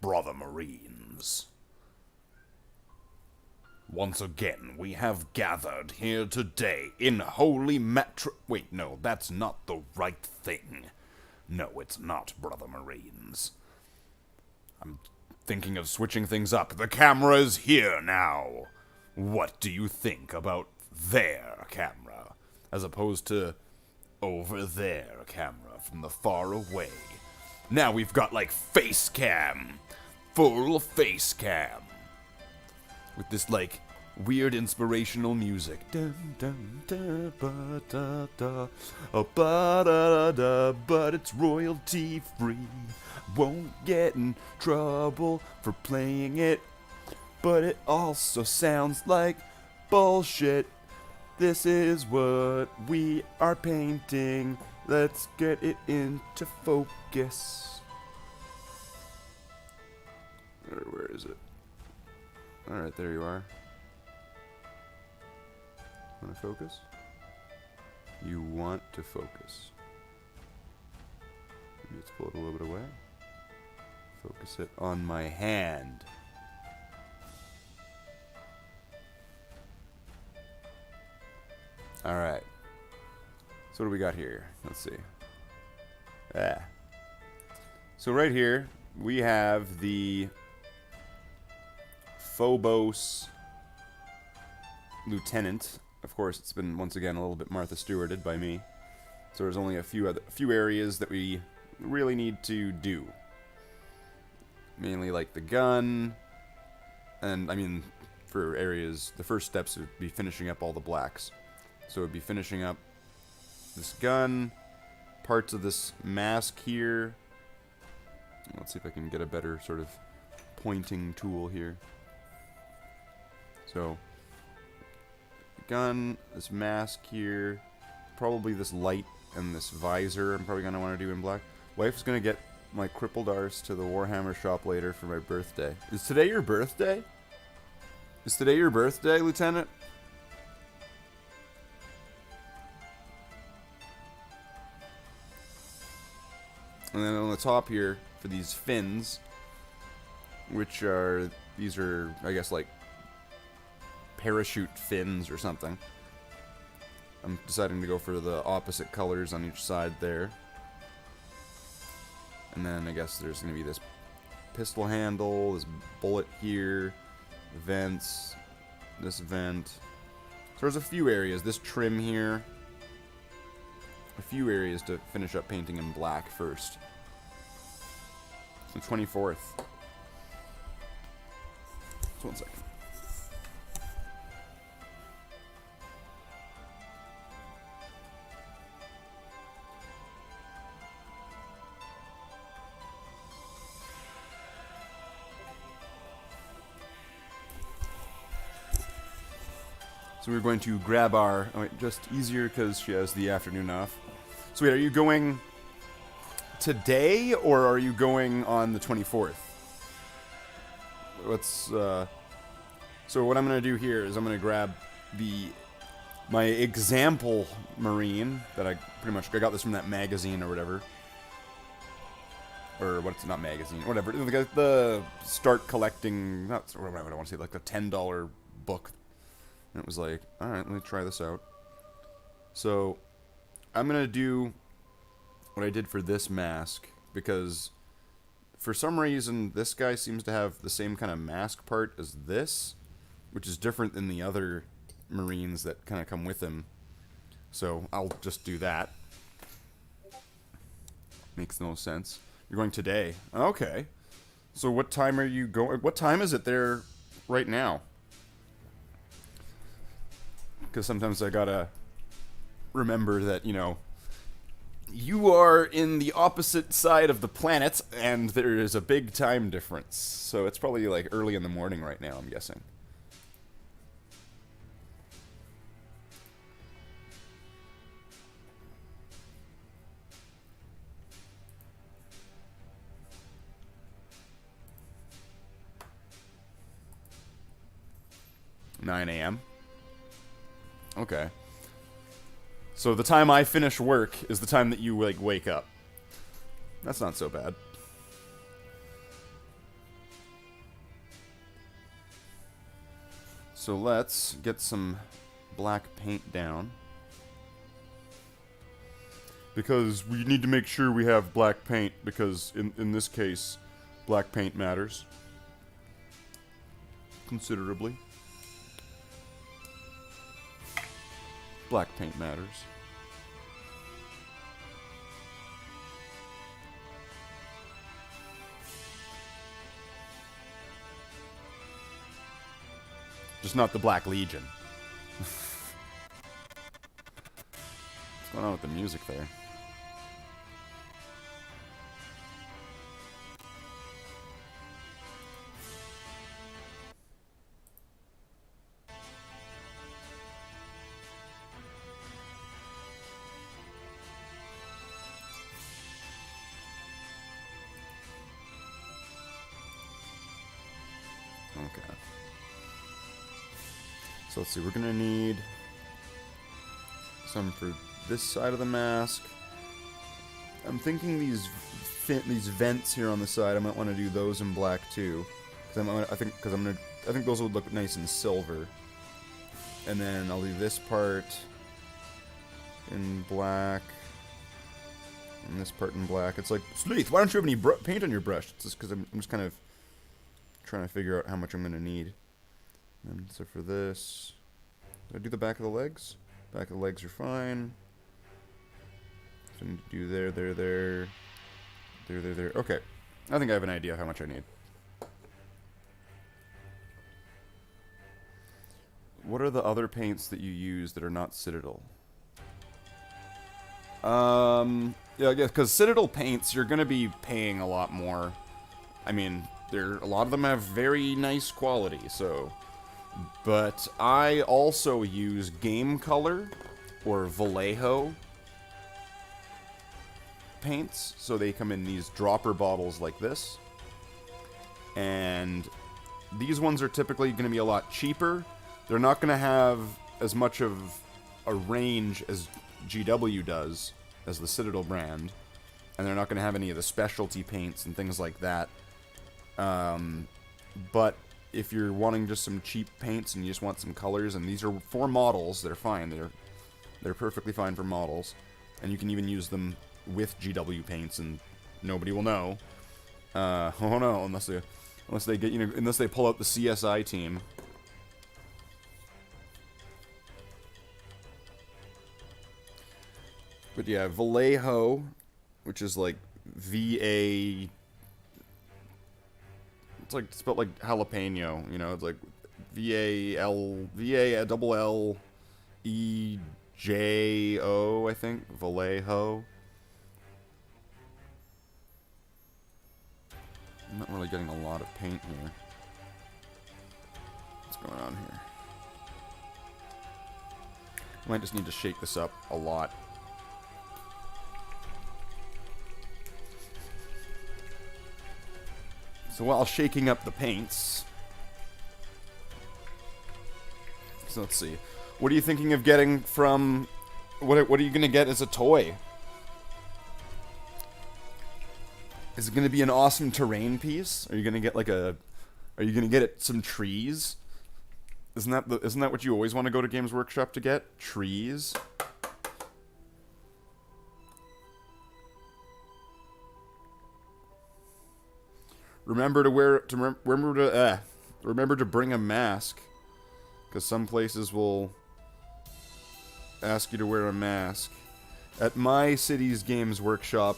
brother Marines. Once again, we have gathered here today in holy Wait, no, that's not the right thing. No, it's not, brother Marines. I'm thinking of switching things up. The camera is here now. What do you think about their camera, as opposed to over there camera from the far away? Now we've got, like, face cam. Full face cam. With this, like, weird inspirational music. Dun, dun, dun, ba, da, da, oh, ba, da, da, da, but it's royalty free. Won't get in trouble for playing it, but it also sounds like bullshit. This is what we are painting. Let's get it into focus. Where is it? Alright, there you are. Want to focus? You want to focus. Maybe let's pull it a little bit away. Focus it on my hand. Alright. So what do we got here? Let's see. So right here, we have the Phobos Lieutenant. Of course, it's been, once again, a little bit Martha Stewarted by me. So there's only a few areas that we really need to do. Mainly like the gun, and I mean, for areas, the first steps would be finishing up all the blacks. So it would be finishing up this gun, parts of this mask here. Let's see if I can get a better sort of pointing tool here. So, gun, this mask here, probably this light and this visor I'm probably going to want to do in black. Wife's going to get my crippled arse to the Warhammer shop later for my birthday. Is today your birthday? Is today your birthday, Lieutenant? And then on the top here, for these fins, which are, these are, I guess, like, parachute fins or something. I'm deciding to go for the opposite colors on each side there. And then I guess there's going to be this pistol handle, this bullet here, vents, this vent. So there's a few areas, this trim here. A few areas to finish up painting in black first. The 24th. Just 1 second. So we're going to grab our... Oh wait, just easier because she has the afternoon off. So wait, are you going today or are you going on the 24th? Let's... So what I'm going to do here is I'm going to grab my example Marine that I got this from that magazine or whatever. Or what's not magazine, whatever. The start collecting, not what I want to say, like the $10 book. And it was like, alright, let me try this out. So, I'm going to do what I did for this mask, because for some reason, this guy seems to have the same kind of mask part as this, which is different than the other Marines that kind of come with him. So, I'll just do that. Makes no sense. You're going today. Okay. So, what time are you going? What time is it there right now? Because sometimes I gotta remember that, you know, you are in the opposite side of the planet, and there is a big time difference. So it's probably like early in the morning right now, I'm guessing. (9 a.m.) Okay. So the time I finish work is the time that you, like, wake up. That's not so bad. So let's get some black paint down. Because we need to make sure we have black paint, because in this case, black paint matters considerably. Black paint matters. Just not the Black Legion. What's going on with the music there? Okay. So let's see, we're gonna need some for this side of the mask. I'm thinking these vents here on the side, I might want to do those in black too. I think those would look nice in silver. And then I'll do this part in black. And this part in black. It's like, Slathe, why don't you have any paint on your brush? It's just because I'm just kind of trying to figure out how much I'm going to need. And so for this, did I do the back of the legs? Back of the legs are fine. So I need to do there. Okay. I think I have an idea of how much I need. What are the other paints that you use that are not Citadel? Yeah, I guess, because Citadel paints, you're going to be paying a lot more. I mean, a lot of them have very nice quality, so... But I also use Game Color, or Vallejo paints, so they come in these dropper bottles like this. And these ones are typically going to be a lot cheaper. They're not going to have as much of a range as GW does, as the Citadel brand. And they're not going to have any of the specialty paints and things like that. But if you're wanting just some cheap paints and you just want some colors, and these are for models, they're fine. They're perfectly fine for models. And you can even use them with GW paints and nobody will know. Oh no, unless they get, unless they pull out the CSI team. But yeah, Vallejo, which is like V-A... It's like spelled like jalapeno, it's like V-A-L-L-E-J-O, I think. Vallejo. I'm not really getting a lot of paint here. What's going on here? I might just need to shake this up a lot. So while shaking up the paints, so let's see. What are you thinking of getting from? What are you gonna get as a toy? Is it gonna be an awesome terrain piece? Are you gonna get like a? Are you gonna get it some trees? Isn't that what you always want to go to Games Workshop to get? Trees. Remember to bring a mask, because some places will ask you to wear a mask. At my city's Games Workshop,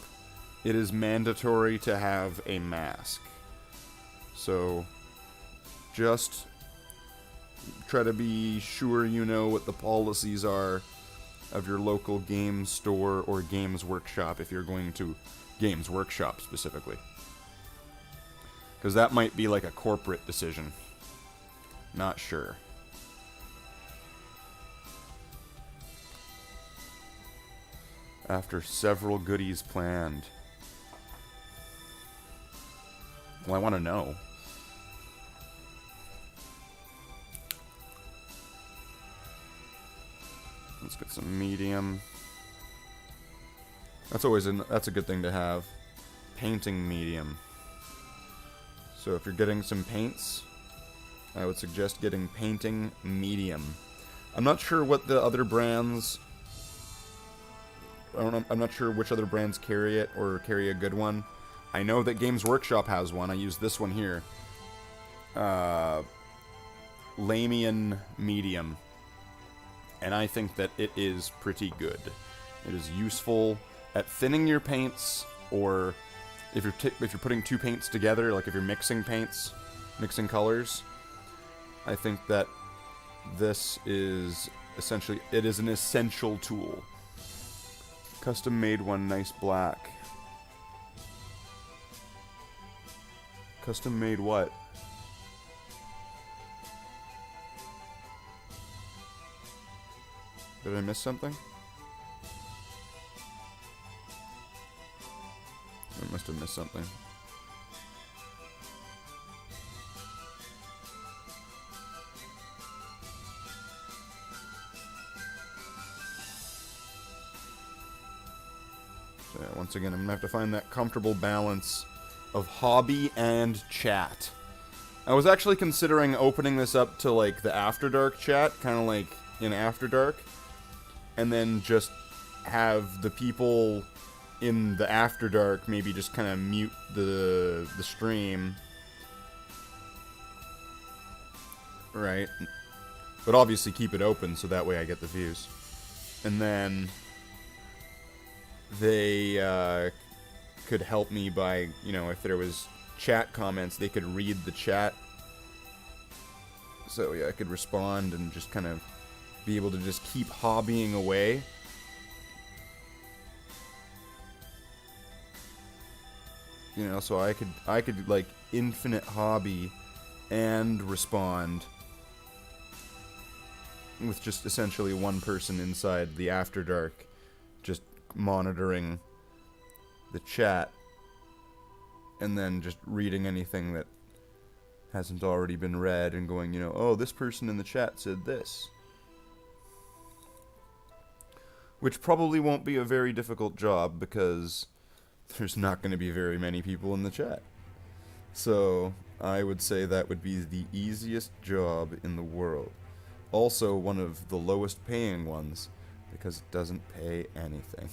it is mandatory to have a mask. So just try to be sure you know what the policies are of your local game store or Games Workshop if you're going to Games Workshop specifically. Because that might be like a corporate decision. Not sure. After several goodies planned. Well, I want to know. Let's get some medium. That's a good thing to have. Painting medium. So if you're getting some paints, I would suggest getting Painting Medium. I'm not sure what the other brands... I'm not sure which other brands carry it or carry a good one. I know that Games Workshop has one. I use this one here. Lamian Medium. And I think that it is pretty good. It is useful at thinning your paints, or if you're putting two paints together, like if you're mixing paints, mixing colors. I think that this is essentially, it is an essential tool. Custom made one, nice black. Custom made what? Did I miss something? I must have missed something. So yeah, once again, I'm gonna have to find that comfortable balance of hobby and chat. I was actually considering opening this up to like the After Dark chat, kind of like in After Dark, and then just have the people in the After Dark maybe just kind of mute the stream, right? But obviously keep it open so that way I get the views. And then they could help me by, you know, if there was chat comments, they could read the chat. So yeah, I could respond and just kind of be able to just keep hobbying away. You know, so I could like infinite hobby and respond with just essentially one person inside the After Dark just monitoring the chat and then just reading anything that hasn't already been read and going, you know, oh, this person in the chat said this. Which probably won't be a very difficult job because there's not going to be very many people in the chat. So I would say that would be the easiest job in the world. Also one of the lowest paying ones because it doesn't pay anything.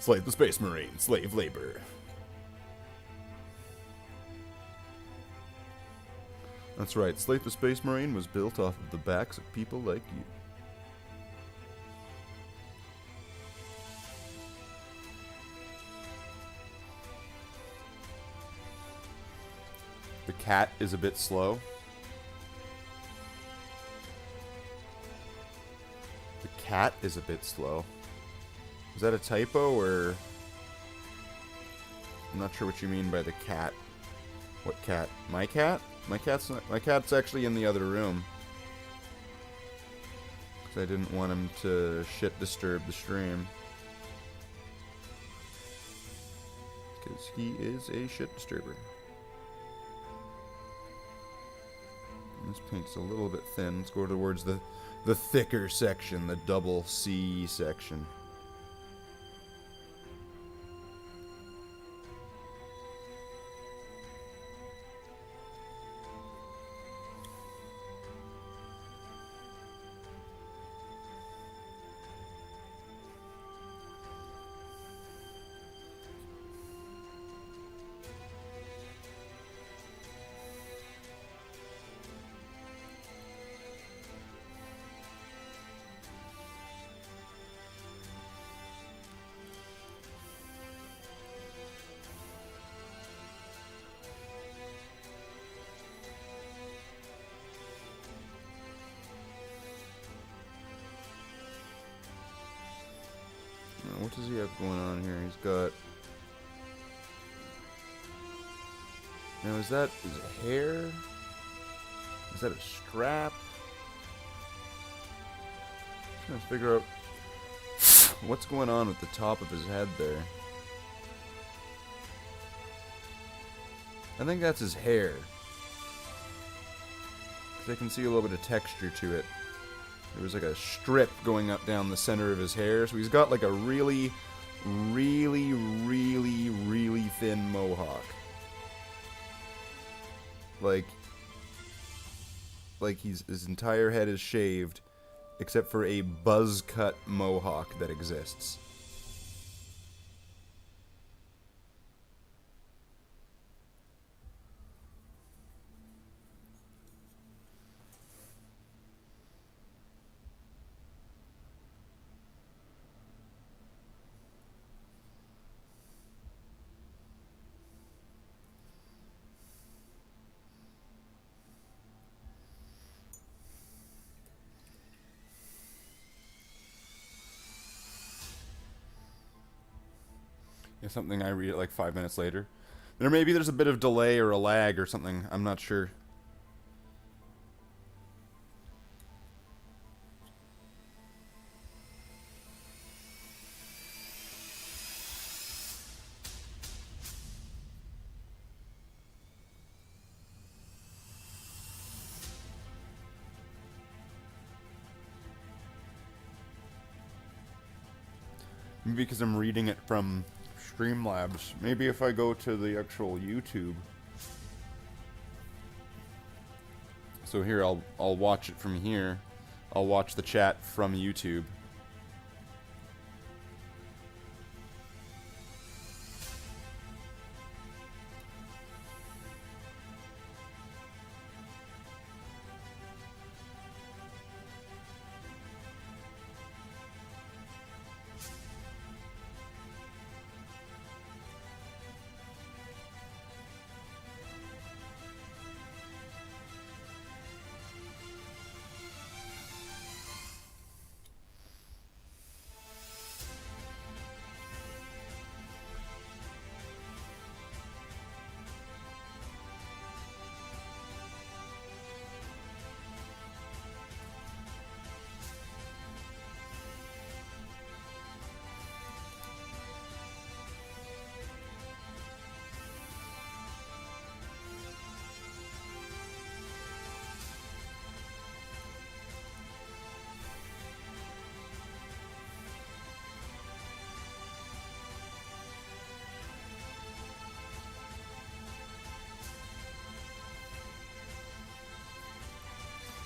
Slathe the Space Marine, slave labor. That's right, Slathe the Space Marine was built off of the backs of people like you. The cat is a bit slow. The cat is a bit slow. Is that a typo, or... I'm not sure what you mean by the cat. What cat? My cat? My cat's actually in the other room. Because I didn't want him to shit disturb the stream. Because he is a shit disturber. This paint's a little bit thin. Let's go towards the thicker section, the double C section. What does he have going on here? He's got... Now, is that his hair? Is that a strap? I'm trying to figure out what's going on with the top of his head there. I think that's his hair. Because I can see a little bit of texture to it. There was like a strip going up down the center of his hair, so he's got like a really really, really, really thin mohawk. Like his entire head is shaved, except for a buzz cut mohawk that exists. Yeah, something I read it like 5 minutes later. Maybe there's a bit of delay or a lag or something. I'm not sure. Maybe because I'm reading it from Streamlabs. Maybe if I go to the actual YouTube. So here, I'll watch it from here. I'll watch the chat from YouTube.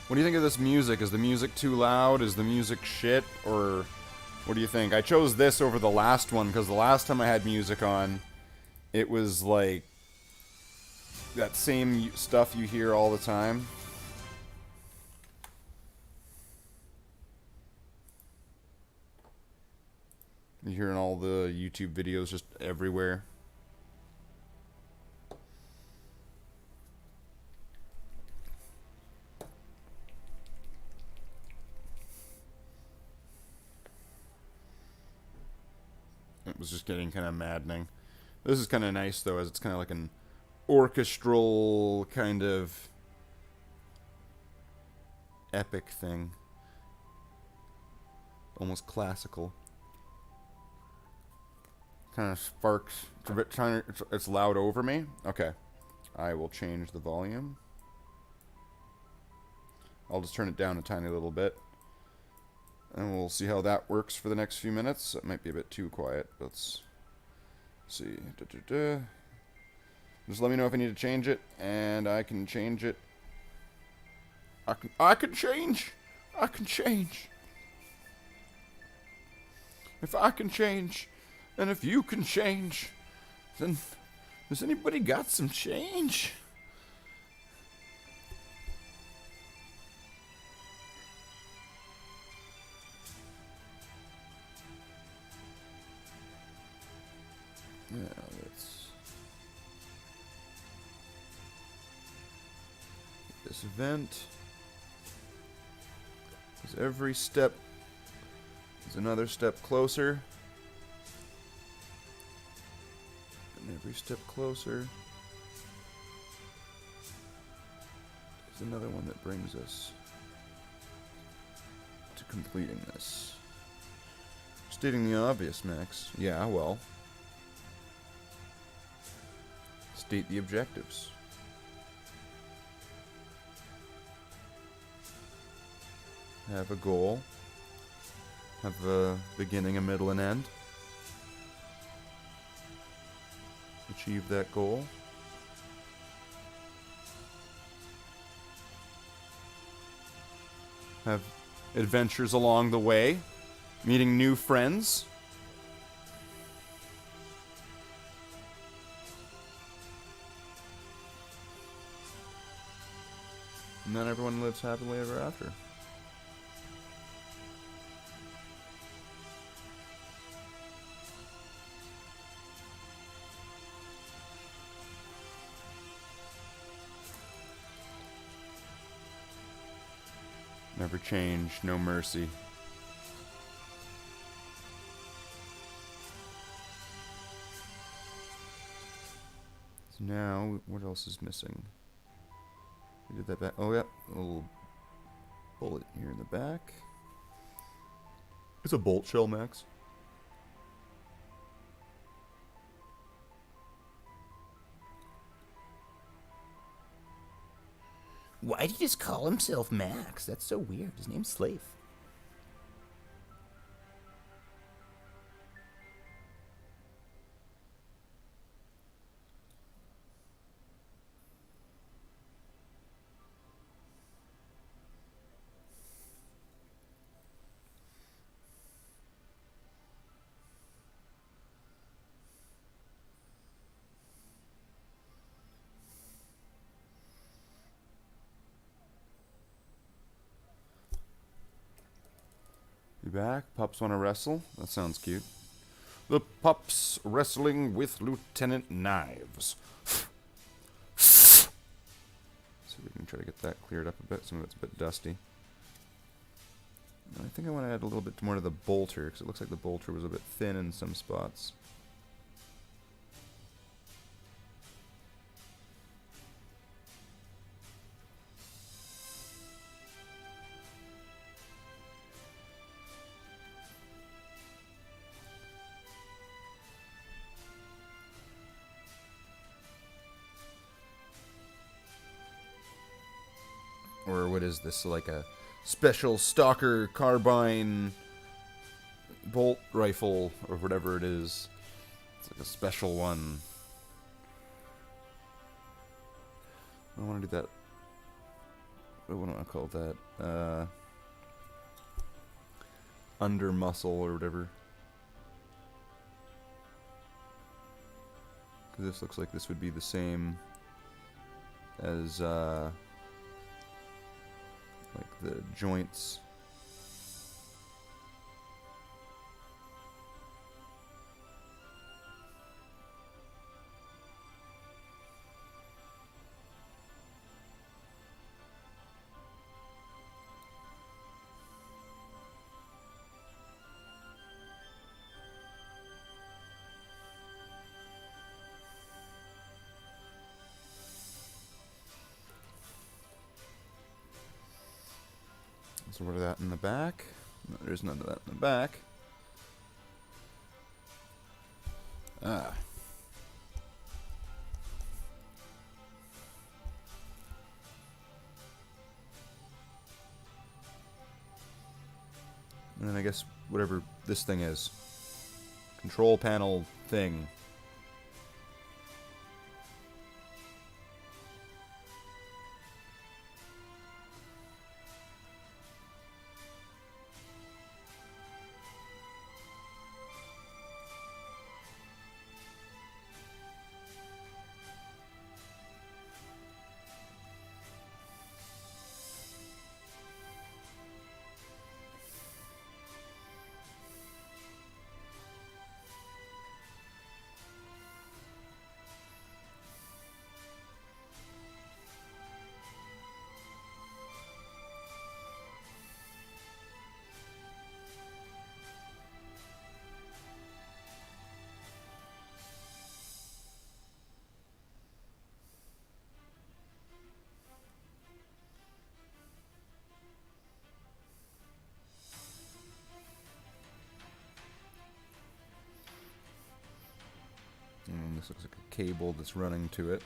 What do you think of this music? Is the music too loud? Is the music shit? Or what do you think? I chose this over the last one because the last time I had music on, it was like that same stuff you hear all the time. You hear in all the YouTube videos just everywhere. It was just getting kind of maddening. This is kind of nice, though, as it's kind of like an orchestral kind of epic thing. Almost classical. Kind of sparks. It's a bit trying. It's loud over me. Okay. I will change the volume. I'll just turn it down a tiny little bit. And we'll see how that works for the next few minutes. It might be a bit too quiet. Let's see. Just let me know if I need to change it, and I can change it. I can change. I can change. If I can change, and if you can change, then has anybody got some change? Yeah, let's get this event. Because every step is another step closer. And every step closer is another one that brings us to completing this. Stating the obvious, Max. Yeah, well. State the objectives. Have a goal. Have a beginning, a middle, and end. achieve that goal. Have adventures along the way, meeting new friends. And then everyone lives happily ever after. Never change, no mercy. So now, what else is missing? We did that back. Oh, yeah. A little bullet here in the back. It's a bolt shell, Max. Why did he just call himself Max? That's so weird. His name's Slathe. You back? Pups want to wrestle? That sounds cute. The pups wrestling with Lieutenant Knives. So we can try to get that cleared up a bit. Some of it's a bit dusty. And I think I want to add a little bit more to the bolter, because it looks like the bolter was a bit thin in some spots. Or what is this, like a special stalker carbine bolt rifle, or whatever it is? It's like a special one. I want to do that. What do I call that? Under muscle or whatever. Because this looks like this would be the same as like the joints. So what of that in the back? No, there's none of that in the back. Ah. And then I guess whatever this thing is. Control panel thing. And this looks like a cable that's running to it.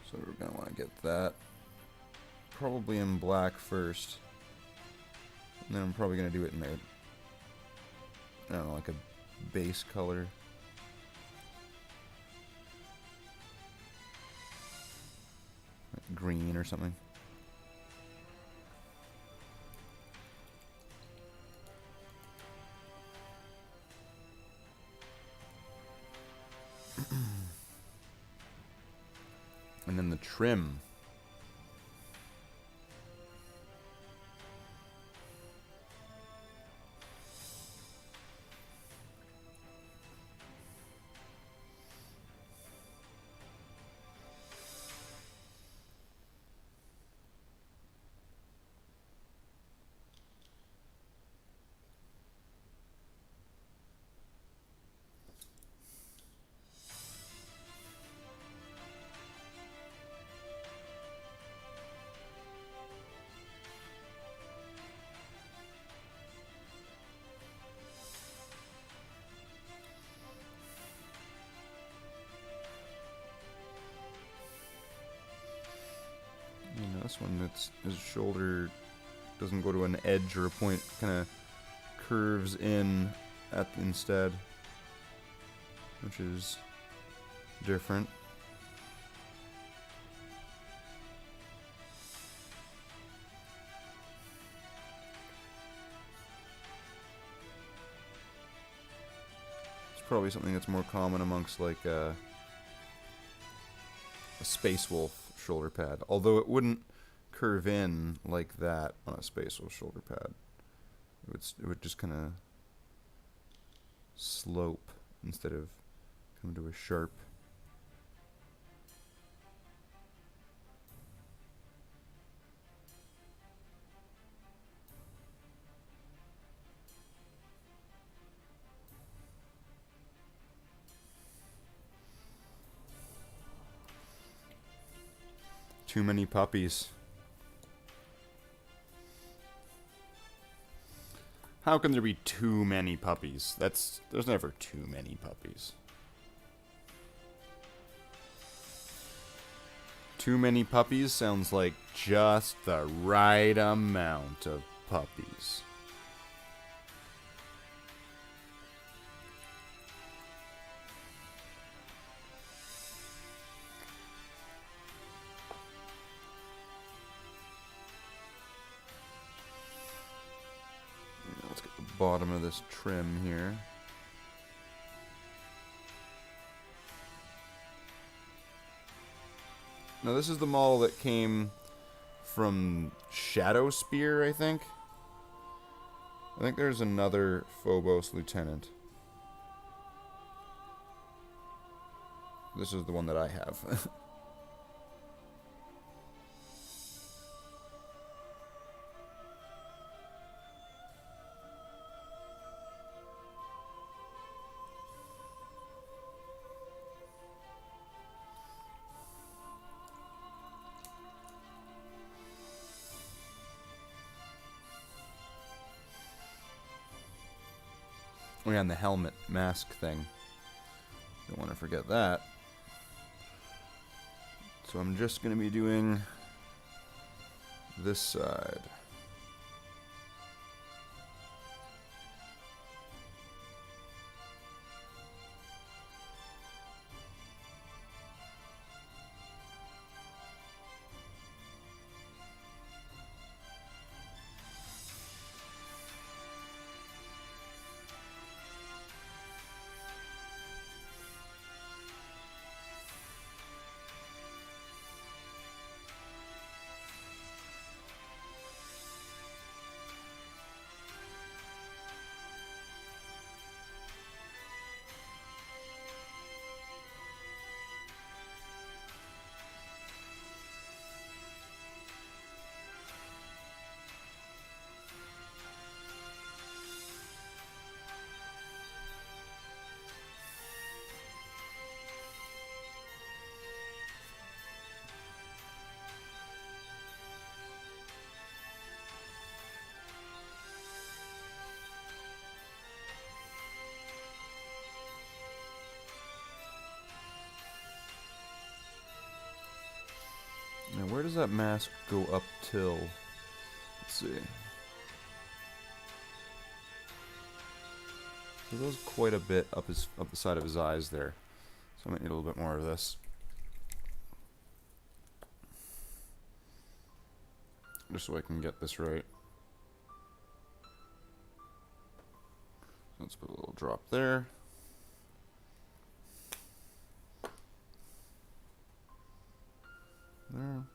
So we're going to want to get that probably in black first. And then I'm probably going to do it in a, I don't know, like a base color. green or something. And then the trim. This one, that's his shoulder doesn't go to an edge or a point, kind of curves in instead, which is different. It's probably something that's more common amongst like a Space Wolf shoulder pad, although it wouldn't curve in like that on a Space Wolf shoulder pad. It would just kind of slope instead of come to a sharp. Too many puppies. How can there be too many puppies? There's never too many puppies. Too many puppies sounds like just the right amount of puppies. Let's get the bottom of this trim here. Now this is the model that came from Shadow Spear, I think. I think there's another Phobos Lieutenant. This is the one that I have. Oh yeah, and the helmet mask thing. Don't want to forget that. So I'm just going to be doing this side. Now, where does that mask go up till? Let's see. It goes quite a bit up the side of his eyes there. So I might need a little bit more of this. just so I can get this right. Let's put a little drop there. There. And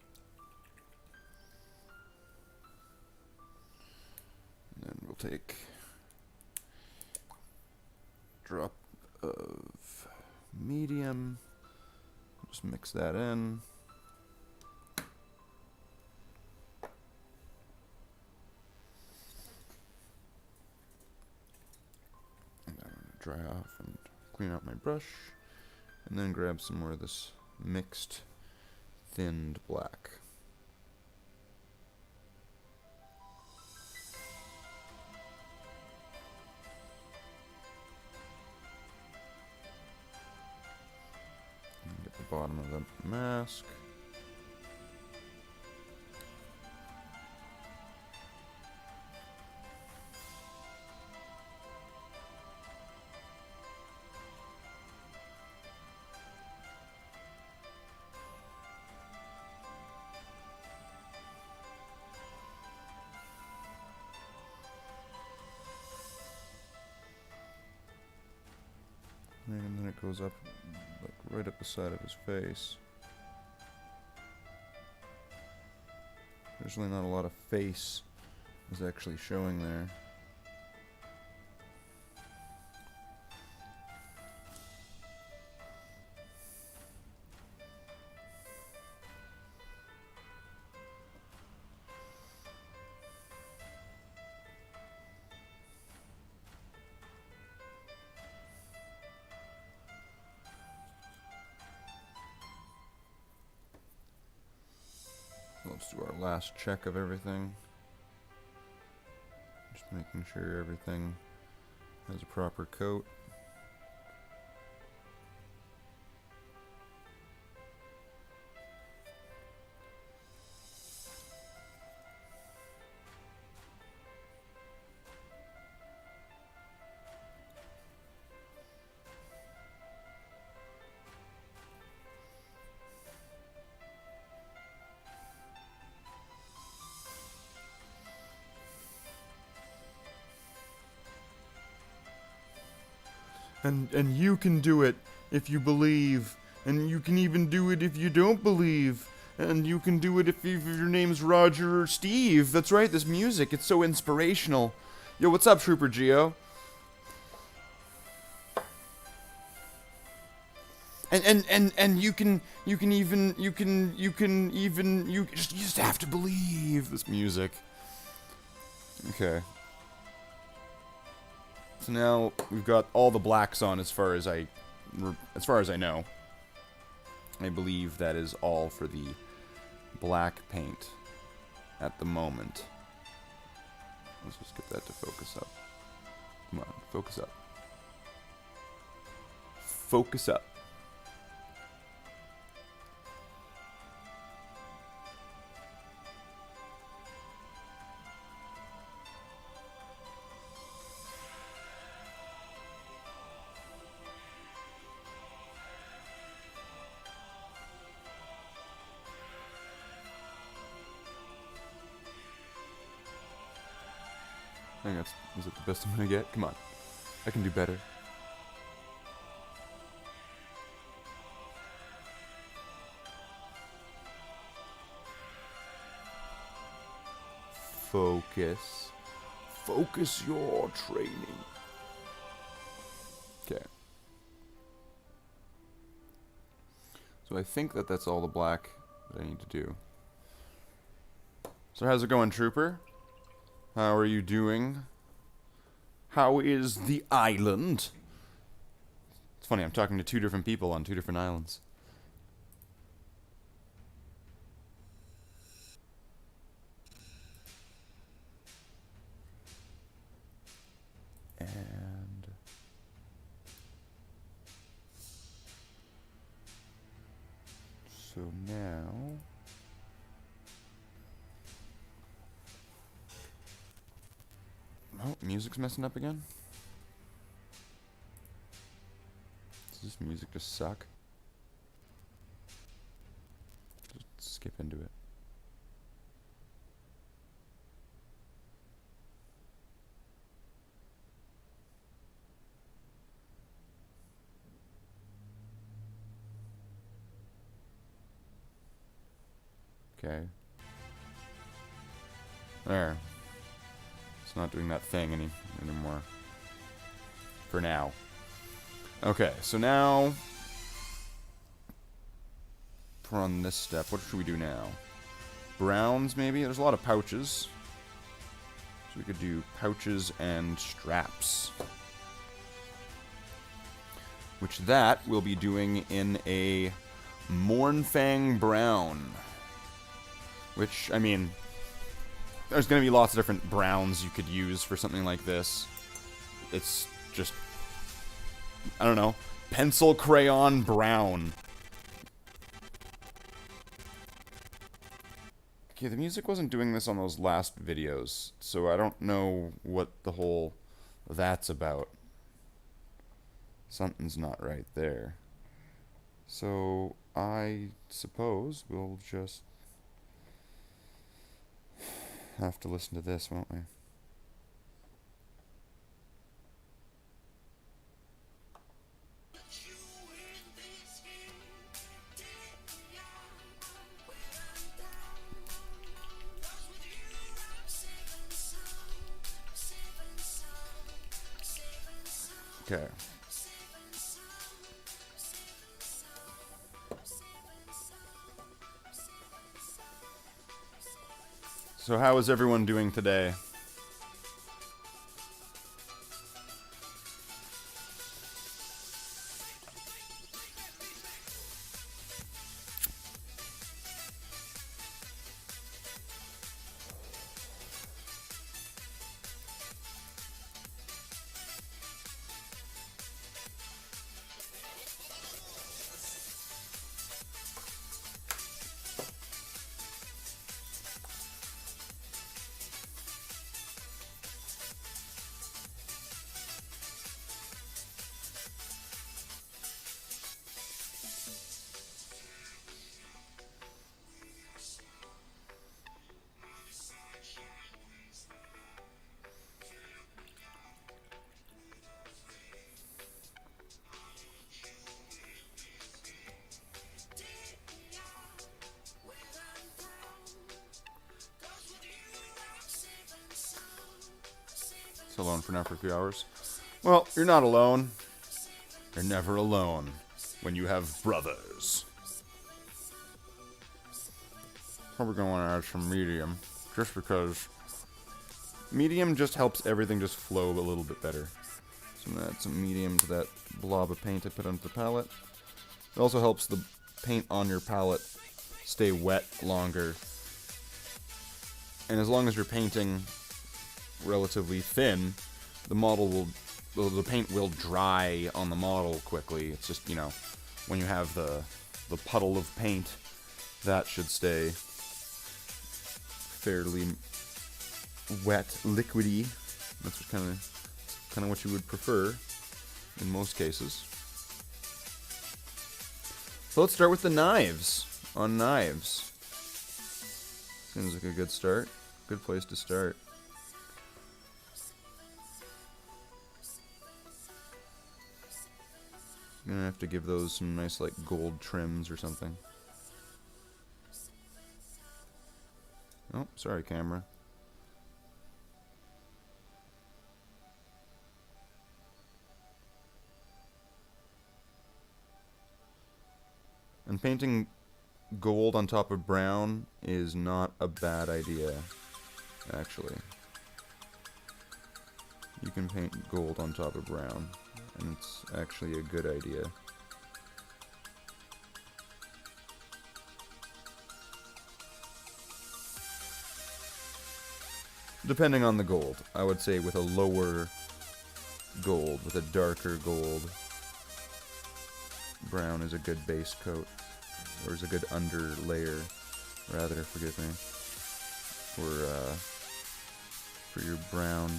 then we'll take drop of medium. Just mix that in. And I'm gonna dry off and clean out my brush, and then grab some more of this mixed thinned black. And get the bottom of the mask. And then it goes up, like, right up the side of his face. There's really not a lot of face is actually showing there. Let's do our last check of everything. Just making sure everything has a proper coat. And you can do it if you believe. And you can even do it if you don't believe. And you can do it if your name's Roger or Steve. That's right, this music, it's so inspirational. Yo, what's up, Trooper Geo? And you just have to believe this music. Okay. So now we've got all the blacks on as far as I know. I believe that is all for the black paint at the moment. Let's just get that to focus up. Come on, focus up. Focus up. I think is it the best I'm gonna get? Come on. I can do better. Focus. Focus your training. Okay. So I think that that's all the black that I need to do. So how's it going, Trooper? How are you doing? How is the island? It's funny, I'm talking to two different people on two different islands. And so now oh, music's messing up again? Does this music just suck? Just skip into it. Okay. There. It's not doing that thing anymore. For now. Okay, so now... we're on this step. What should we do now? Browns, maybe? There's a lot of pouches. So we could do pouches and straps. Which that we'll be doing in a Mournfang Brown. Which, I mean, there's going to be lots of different browns you could use for something like this. It's just, I don't know, pencil crayon brown. Okay, the music wasn't doing this on those last videos, so I don't know what the whole that's about. Something's not right there. So, I suppose we'll just have to listen to this, won't we? Okay. So how is everyone doing today? So alone for now for a few hours. Well, you're not alone. You're never alone when you have brothers. Probably going to want to add some medium, just because medium just helps everything just flow a little bit better. So I'm going to add some medium to that blob of paint I put onto the palette. It also helps the paint on your palette stay wet longer. And as long as you're painting relatively thin, the model will, the paint will dry on the model quickly. It's just, you know, when you have the puddle of paint, that should stay fairly wet, liquidy. That's kind of what you would prefer in most cases. So let's start with the knives. On knives, seems like a good start. Good place to start. I'm gonna have to give those some nice, like, gold trims or something. Oh, sorry, camera. And painting gold on top of brown is not a bad idea, actually. You can paint gold on top of brown, and it's actually a good idea. Depending on the gold. I would say with a lower gold, with a darker gold, brown is a good base coat, or is a good under layer, rather, forgive me, for your brown.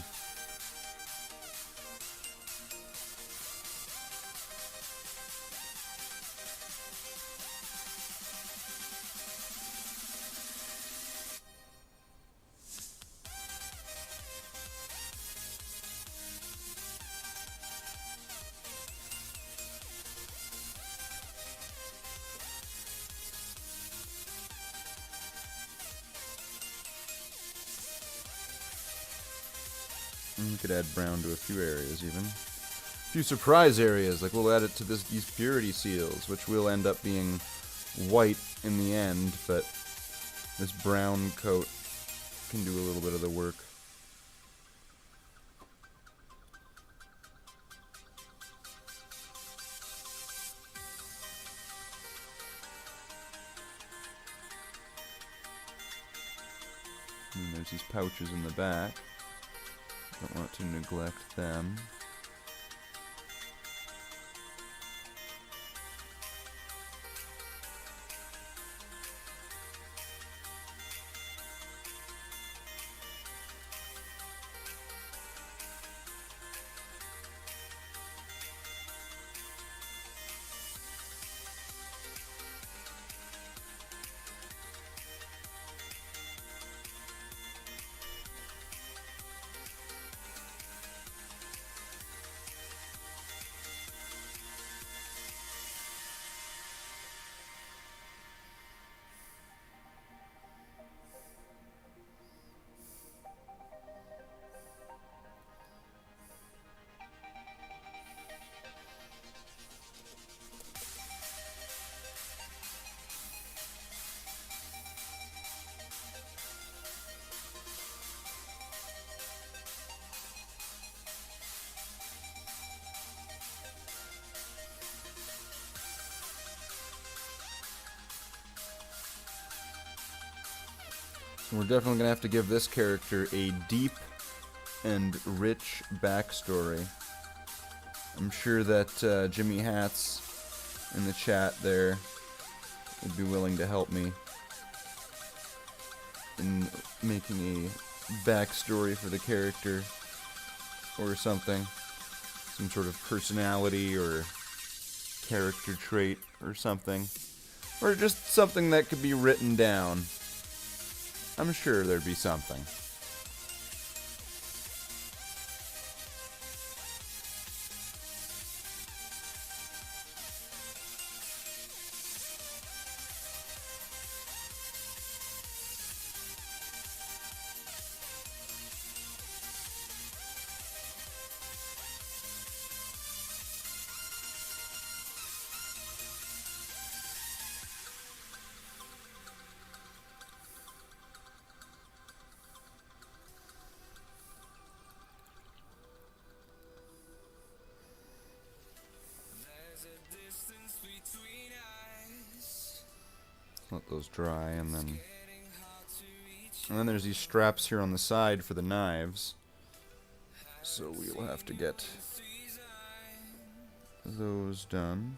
We could add brown to a few areas even. A few surprise areas, like we'll add it to these purity seals, which will end up being white in the end, but this brown coat can do a little bit of the work. And there's these pouches in the back. Don't want to neglect them. So we're definitely going to have to give this character a deep and rich backstory. I'm sure that Jimmy Hats in the chat there would be willing to help me in making a backstory for the character or something. Some sort of personality or character trait or something. Or just something that could be written down. I'm sure there'd be something. Let those dry, and then there's these straps here on the side for the knives. So we'll have to get those done.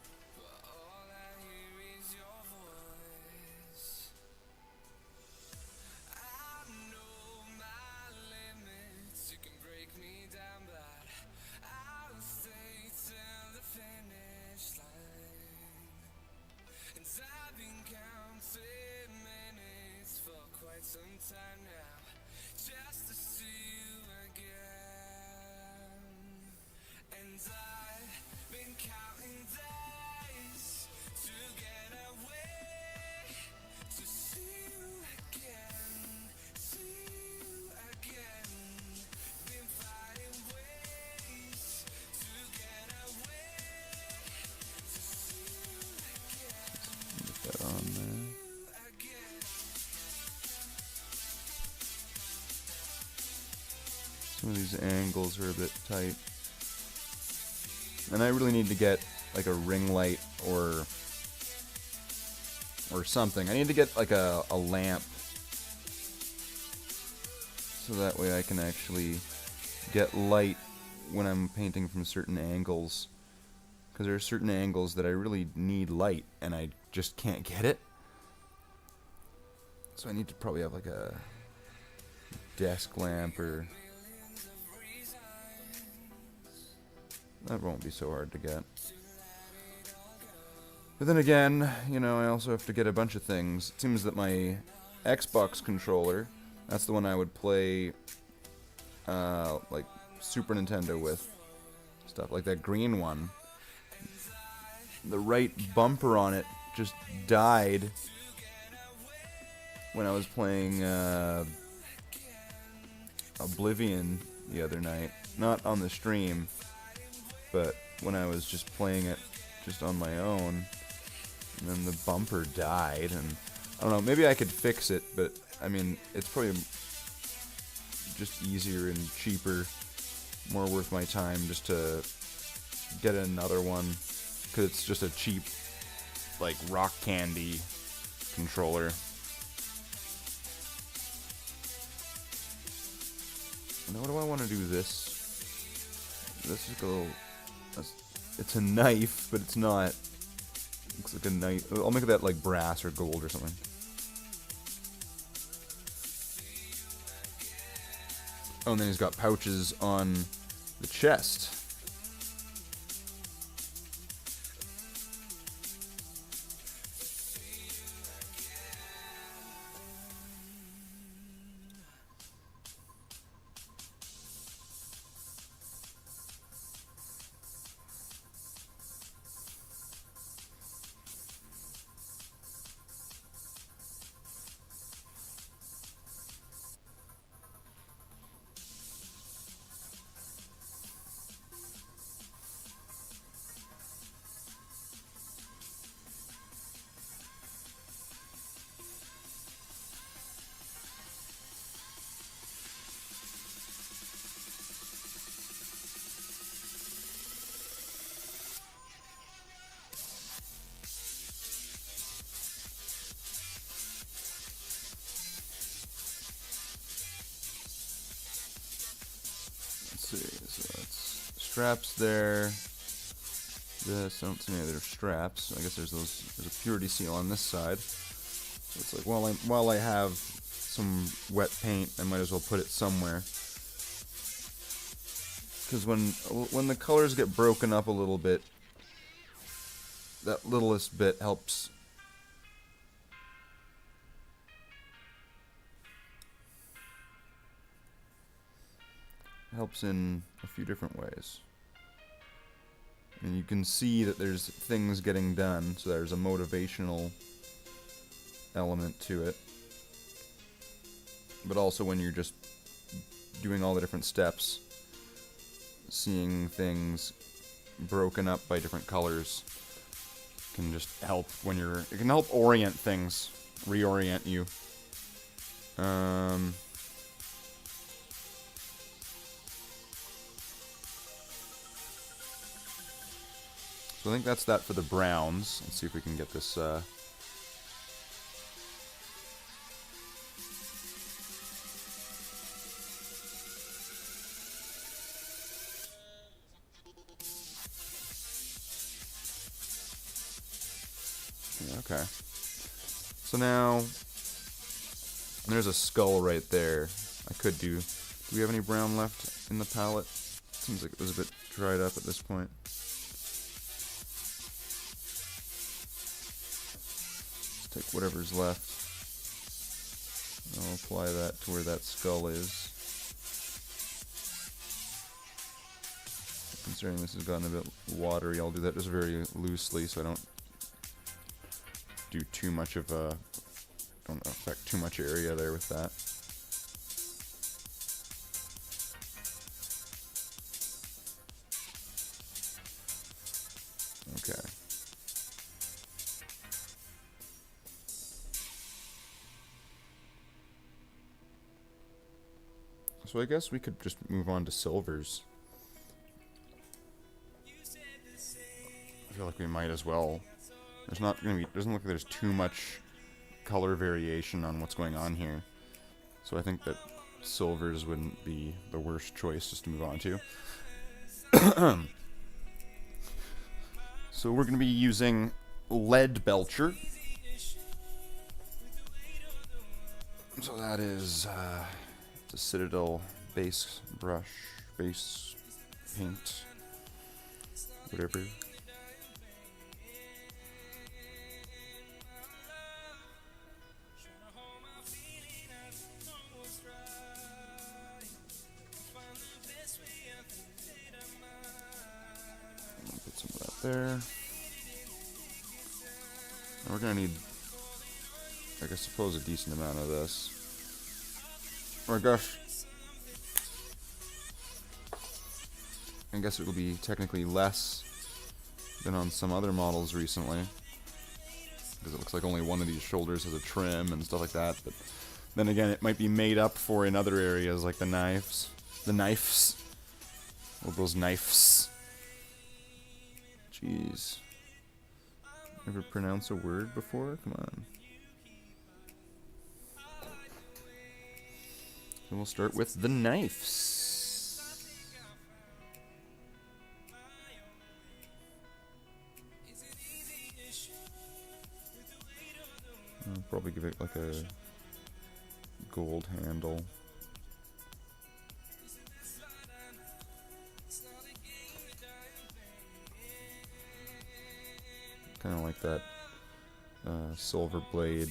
Put that on there. Some of these angles are a bit tight. And I really need to get like a ring light or something. I need to get like a lamp so that way I can actually get light when I'm painting from certain angles. Because there are certain angles that I really need light and I just can't get it. So I need to probably have like a desk lamp or... That won't be so hard to get. But then again, you know, I also have to get a bunch of things. It seems that my Xbox controller, that's the one I would play, like, Super Nintendo with. Stuff like that green one. The right bumper on it just died when I was playing Oblivion the other night. Not on the stream, but when I was just playing it just on my own. And then the bumper died, and I don't know, maybe I could fix it, but I mean, it's probably just easier and cheaper, more worth my time just to get another one, because it's just a cheap, like, rock candy controller. Now, what do I want to do this? This is a little... It's a knife, but it's not. Looks like a knife. I'll make that like brass or gold or something. Oh, and then he's got pouches on the chest. See, so that's straps there. This, I don't see any other straps. I guess there's a purity seal on this side. So it's like, while I have some wet paint, I might as well put it somewhere. Because when the colors get broken up a little bit, that littlest bit helps. Helps in a few different ways. And you can see that there's things getting done, so there's a motivational element to it. But also when you're just doing all the different steps, seeing things broken up by different colors can just help when it can help orient things, reorient you. So I think that's that for the browns. Let's see if we can get this, yeah, okay. So now, there's a skull right there. Do we have any brown left in the palette? Seems like it was a bit dried up at this point. Take whatever's left. I'll apply that to where that skull is. Considering this has gotten a bit watery, I'll do that just very loosely so I don't do too much of a... don't affect too much area there with that. Okay. So I guess we could just move on to silvers. I feel like we might as well. Doesn't look like there's too much color variation on what's going on here. So I think that silvers wouldn't be the worst choice just to move on to. So we're going to be using Lead Belcher. So that is the Citadel base brush, base paint, whatever. Put some of that there. And we're gonna need, I suppose, a decent amount of this. Oh my gosh. I guess it will be technically less than on some other models recently, because it looks like only one of these shoulders has a trim and stuff like that, but then again, it might be made up for in other areas, like the knives. The knifes. All those knives. Jeez. Ever pronounce a word before? Come on. So we'll start with the knives. I'll probably give it like a gold handle. Kind of like that silver blade,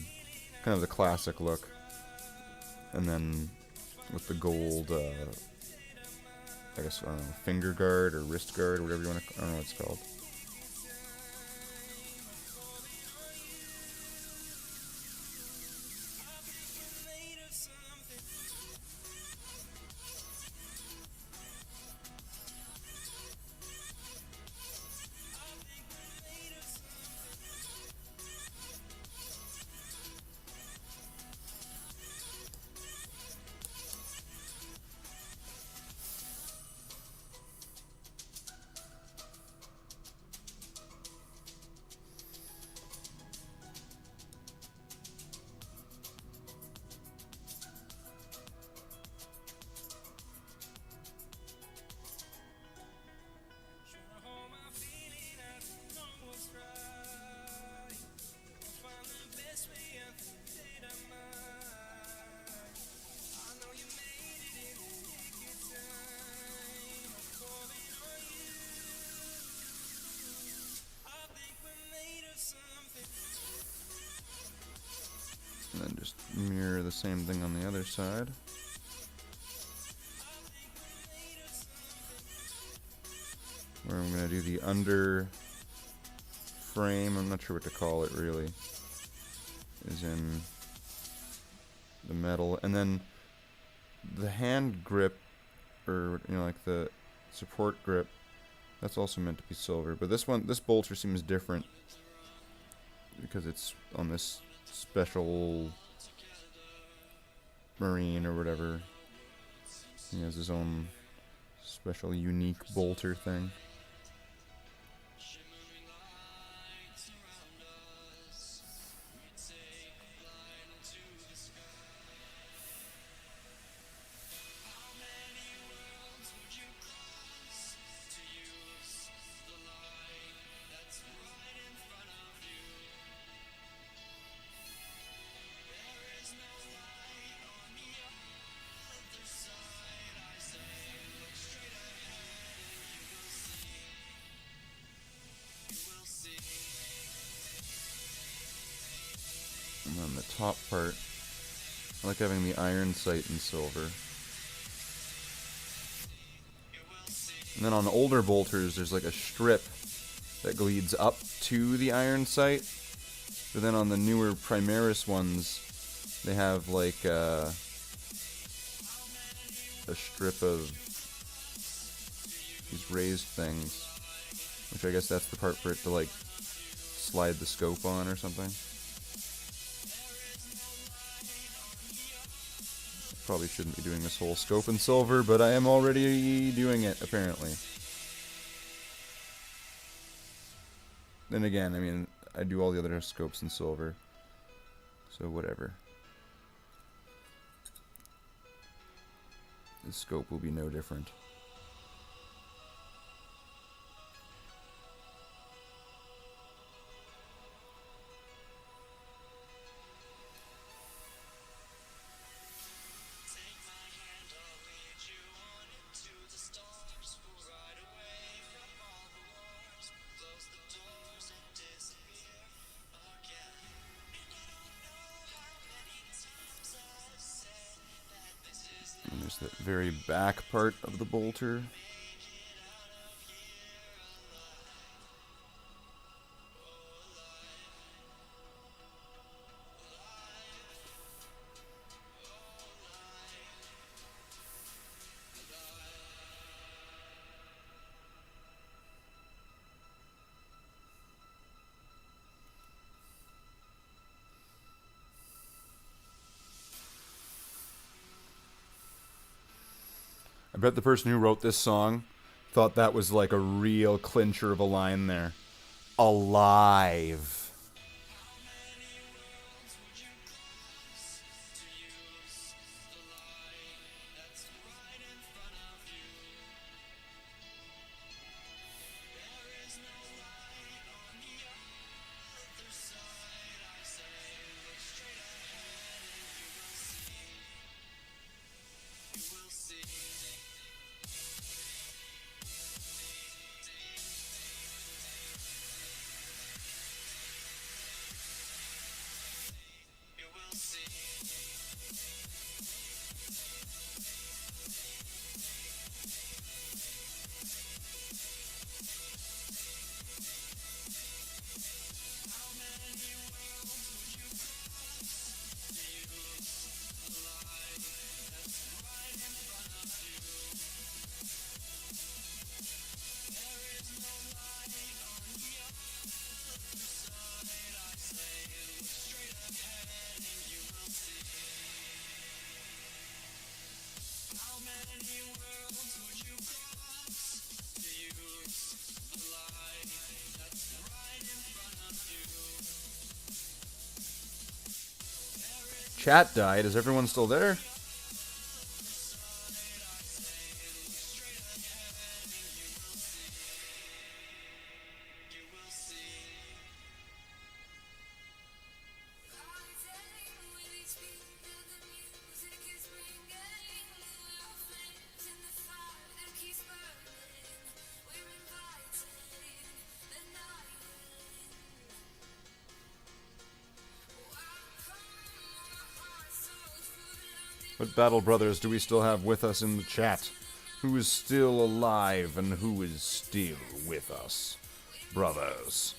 kind of the classic look. And then with the gold, I guess, I don't know, finger guard or wrist guard or whatever you want to, I don't know what it's called. And then just mirror the same thing on the other side. Where I'm going to do the under frame, I'm not sure what to call it really, is in the metal. And then the hand grip, or, you know, like the support grip, that's also meant to be silver. But this one, this bolter seems different because it's on this special marine or whatever. He has his own special unique bolter thing. And then the top part, I like having the iron sight in silver. And then on older bolters, there's like a strip that leads up to the iron sight. But then on the newer Primaris ones, they have like a strip of these raised things, which I guess that's the part for it to like slide the scope on or something. Probably shouldn't be doing this whole scope in silver, but I am already doing it, apparently. Then again, I mean, I do all the other scopes in silver, so whatever. The scope will be no different. And there's that very back part of the bolter. I bet the person who wrote this song thought that was like a real clincher of a line there. Alive. Chat died. Is everyone still there? What Battle Brothers do we still have with us in the chat? Who is still alive and who is still with us? Brothers.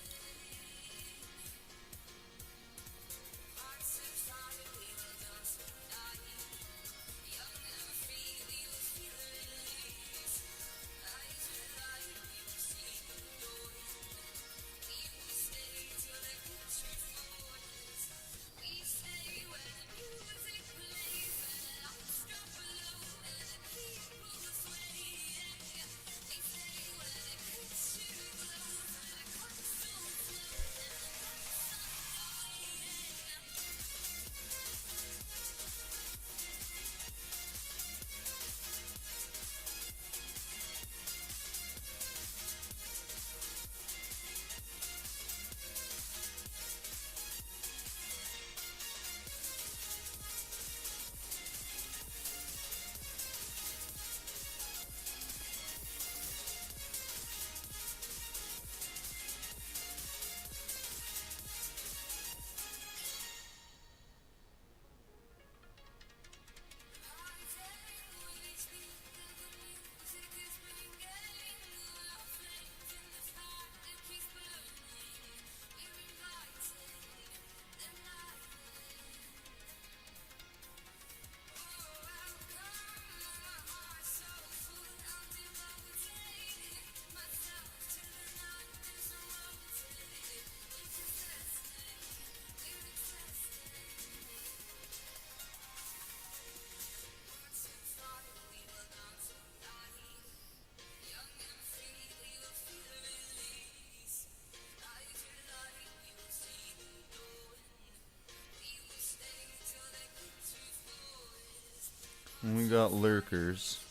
We got lurkers.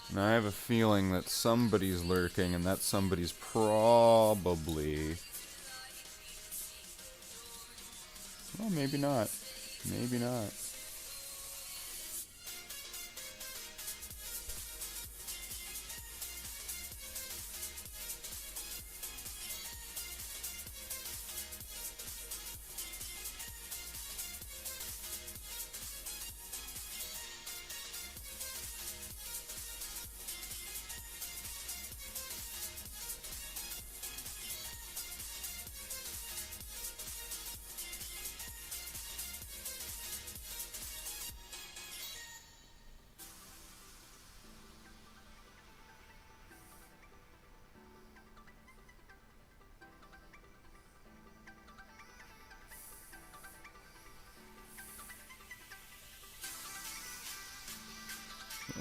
And I have a feeling that somebody's lurking, and that somebody's probably... Well, maybe not. Maybe not.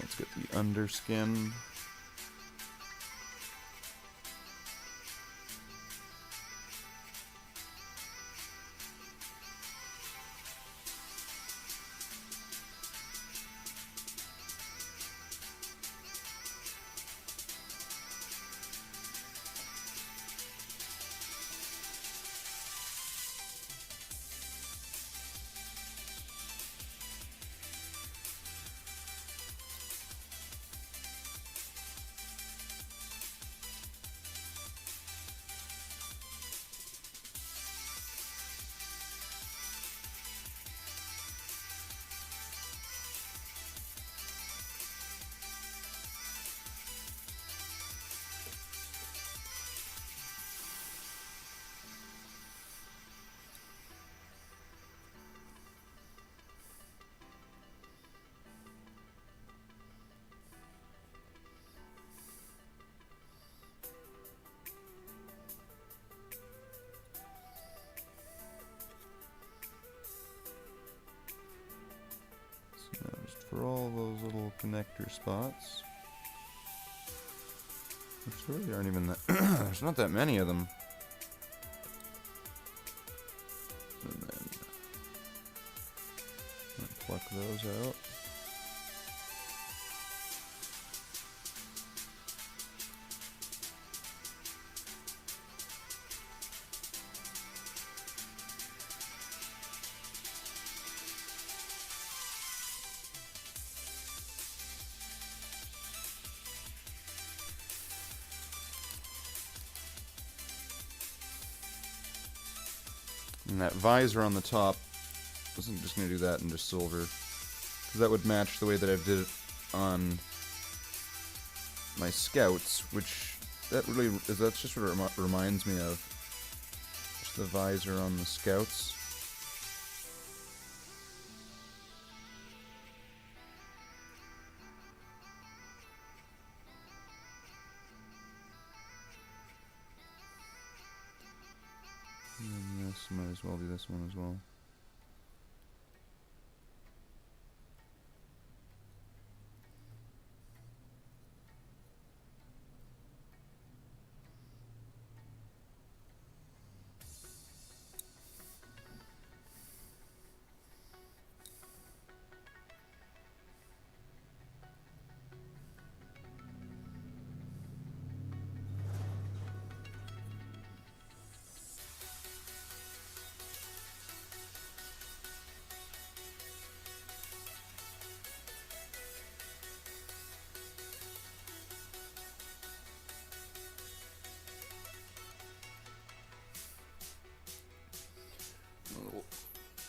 Let's get the underskin. Just for all those little connector spots. Which really aren't even that... there's not that many of them. And then... pluck those out. And that visor on the top, I wasn't just going to do that in just silver, because that would match the way that I did it on my scouts, which that's just what it reminds me of. Just the visor on the scouts. And this, might as well do this one as well.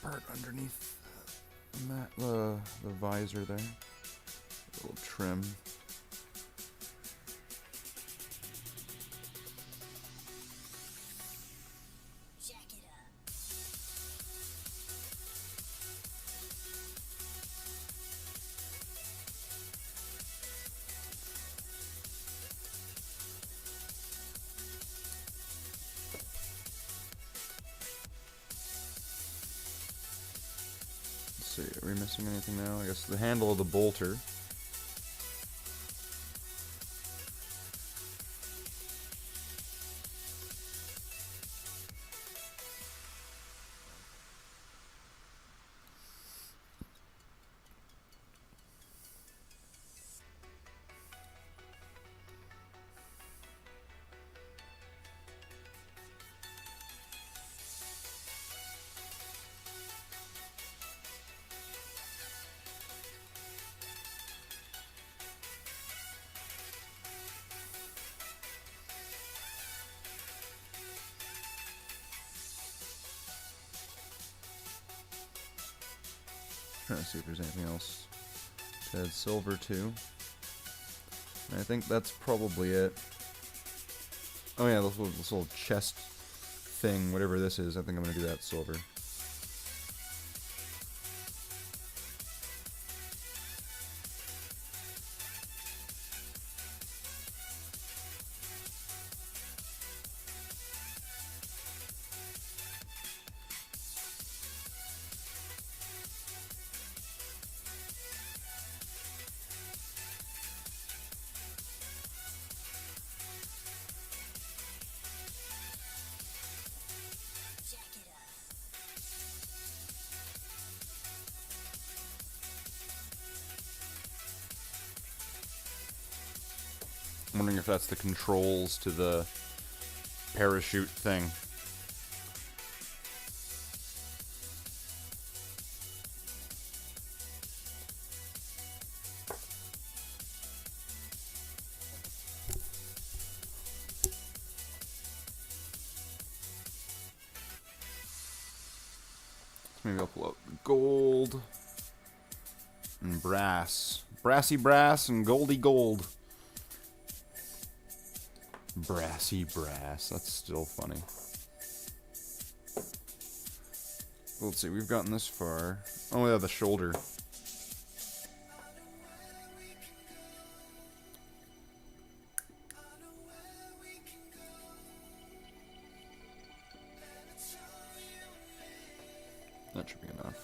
Part underneath the visor there. A little trim. Jack it up. Let's see, are we missing anything now? I guess the handle of the bolter. Trying to see if there's anything else to add silver to. And I think that's probably it. Oh yeah, this little chest thing, whatever this is, I think I'm going to do that silver. I'm wondering if that's the controls to the parachute thing. Maybe I'll pull out gold and brass. Brassy brass and goldy gold. Brassy brass. That's still funny. Let's see, we've gotten this far. Oh yeah, the shoulder. That should be enough.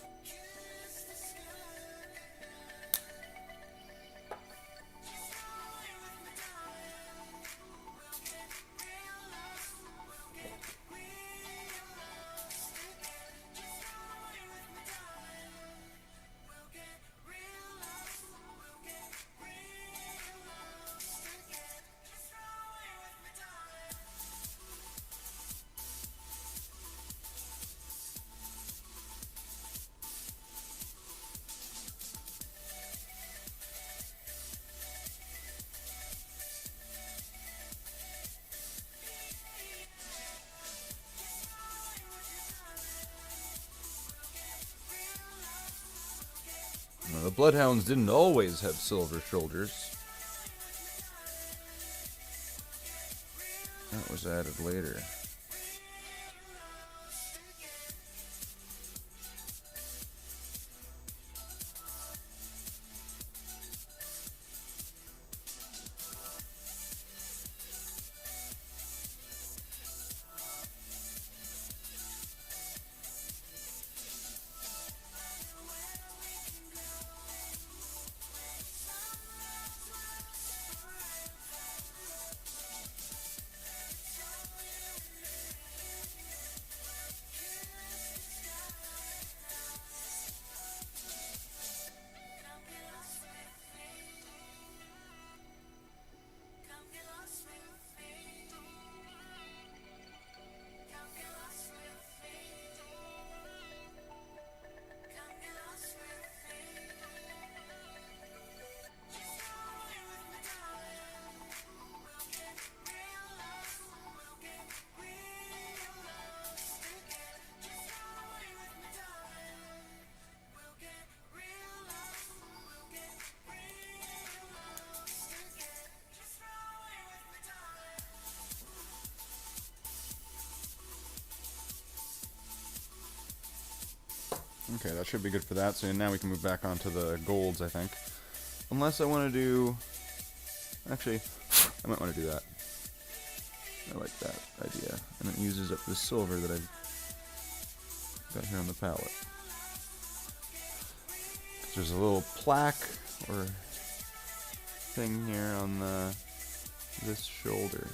The Bloodhounds didn't always have silver shoulders. That was added later. Okay, that should be good for that. So now we can move back onto the golds, I think. Unless I want to do... Actually, I might want to do that. I like that idea. And it uses up the silver that I've got here on the palette. There's a little plaque or thing here on this shoulder.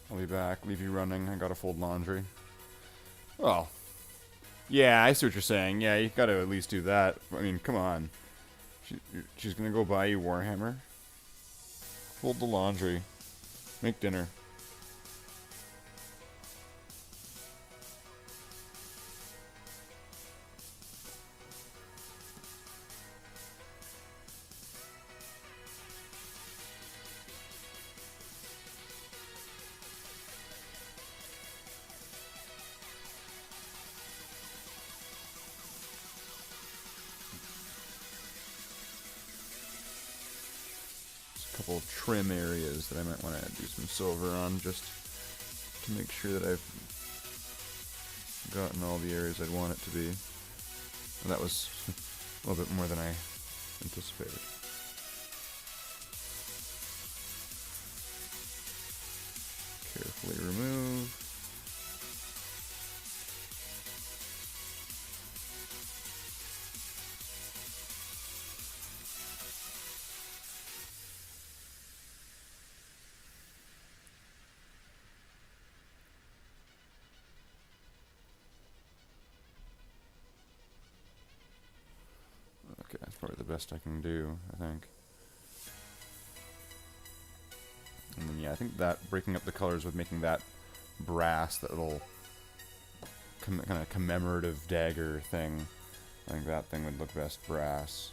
I'll be back. Leave you running. I gotta fold laundry. Well, yeah, I see what you're saying. Yeah, you gotta at least do that. I mean, come on. She's gonna go buy you Warhammer. Fold the laundry. Make dinner. couple trim areas that I might want to do some silver on, just to make sure that I've gotten all the areas I'd want it to be. And that was a little bit more than I anticipated. Carefully remove. Okay, that's probably the best I can do, I think. And then, yeah, I think that breaking up the colors with making that brass, that little kind of commemorative dagger thing, I think that thing would look best brass.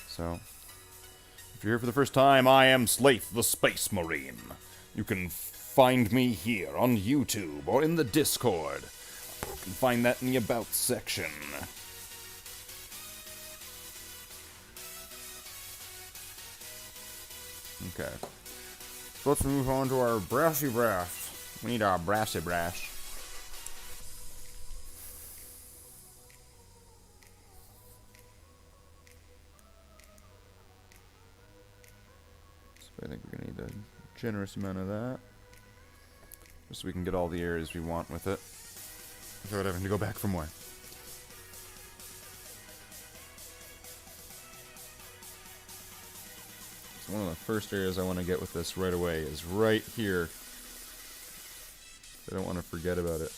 So, If you're here for the first time, I am Slathe the Space Marine. You can find me here on YouTube or in the Discord. You can find that in the About section. okay. So let's move on to our brassy brass. We need our brassy brass. So I think we're going to need a generous amount of that. Just so we can get all the areas we want with it, without having to go back for more. So one of the first areas I want to get with this right away is right here. I don't want to forget about it.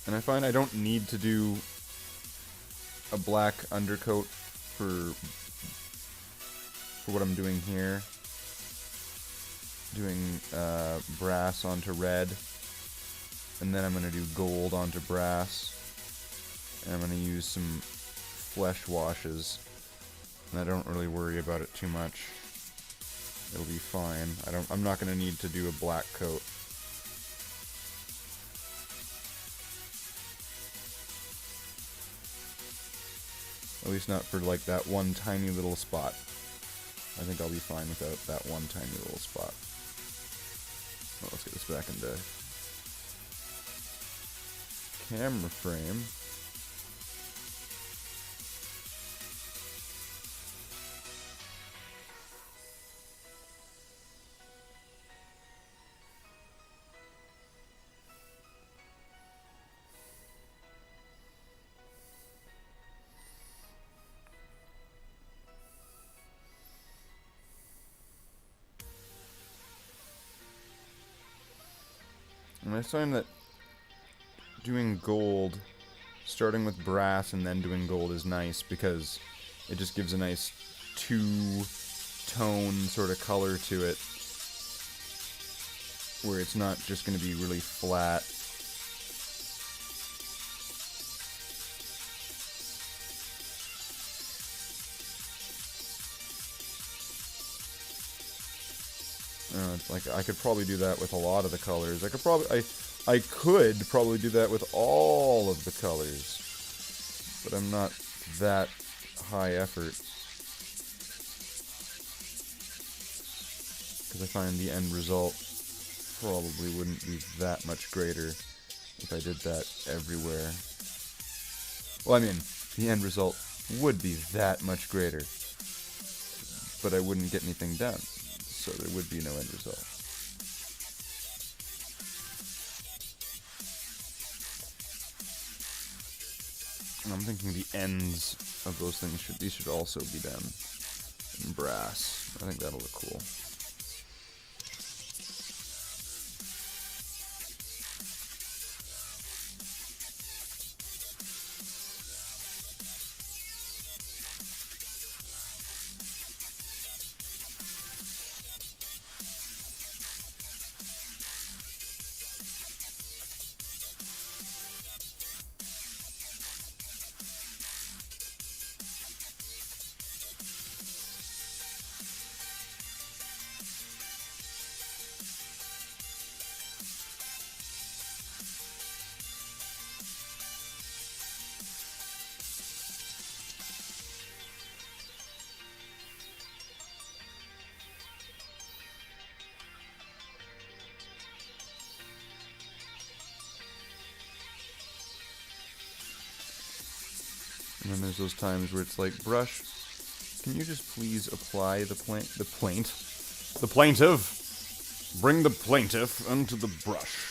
And I find I don't need to do a black undercoat for what I'm doing here. Doing brass onto red, and then I'm going to do gold onto brass, and I'm going to use some flesh washes, and I don't really worry about it too much. It'll be fine. I'm not going to need to do a black coat. At least not for like that one tiny little spot. I think I'll be fine without that one tiny little spot. Well, let's get this back into camera frame. And I find that doing gold, starting with brass and then doing gold is nice because it just gives a nice two-tone sort of color to it, where it's not just going to be really flat. It's like I could probably do that with a lot of the colors. I could probably do that with all of the colors, but I'm not that high effort because I find the end result probably wouldn't be that much greater if I did that everywhere. Well, I mean, the end result would be that much greater, but I wouldn't get anything done. So there would be no end result. And I'm thinking the ends of those things should also be done in brass. I think that'll look cool. And then there's those times where it's like, brush, can you just please apply the plaint? The plaintiff. Bring the plaintiff into the brush.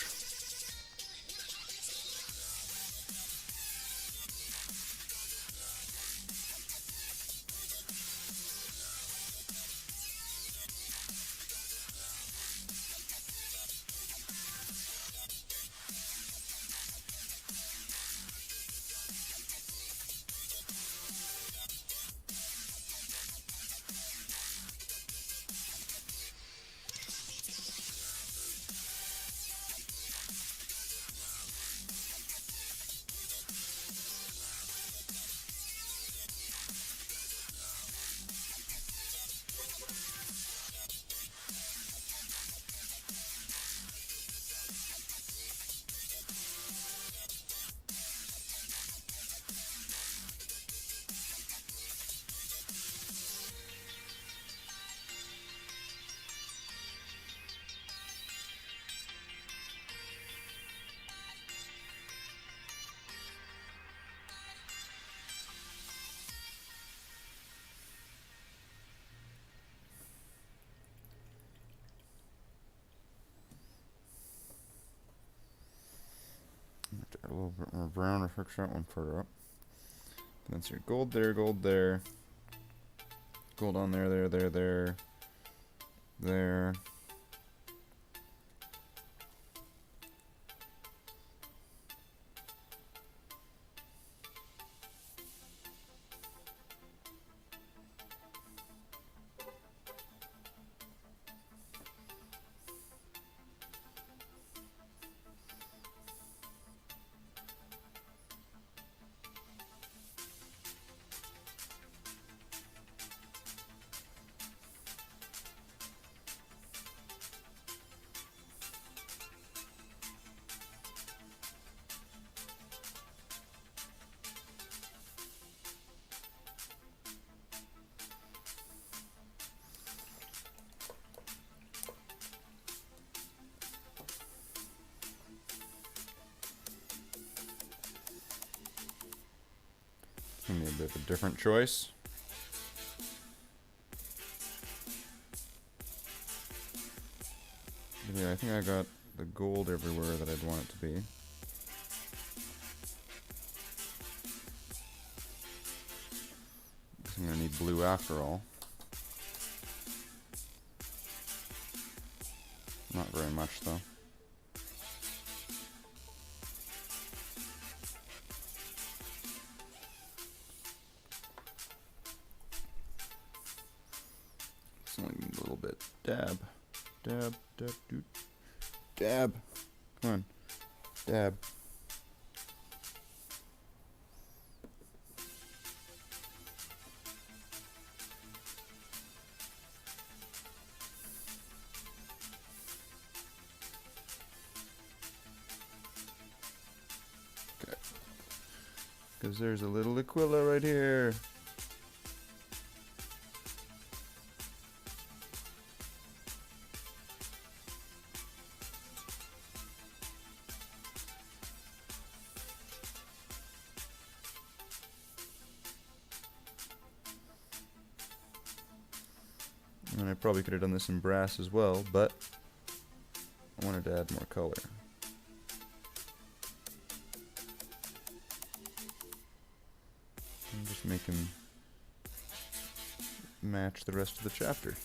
A little bit more brown to fix that one part up. Then your gold there, gold there. Gold on there, there. Maybe a bit of a different choice. But yeah, I think I got the gold everywhere that I'd want it to be. I'm gonna need blue after all. Not very much though. It's only a little bit. Dab. Dab, dude. Dab. Come on. Dab. Okay. Because there's a little Aquila right here. And I probably could have done this in brass as well, but I wanted to add more color. And just make him match the rest of the chapter.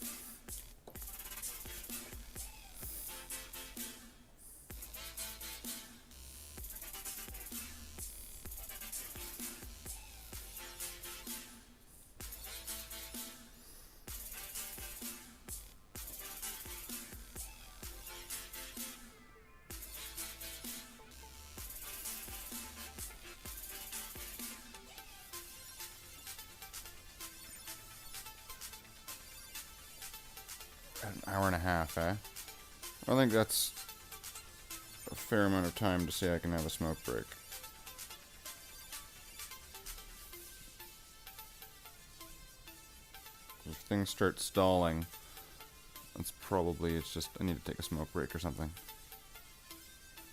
An hour and a half, eh? I think that's a fair amount of time to say I can have a smoke break. If things start stalling, it's just, I need to take a smoke break or something.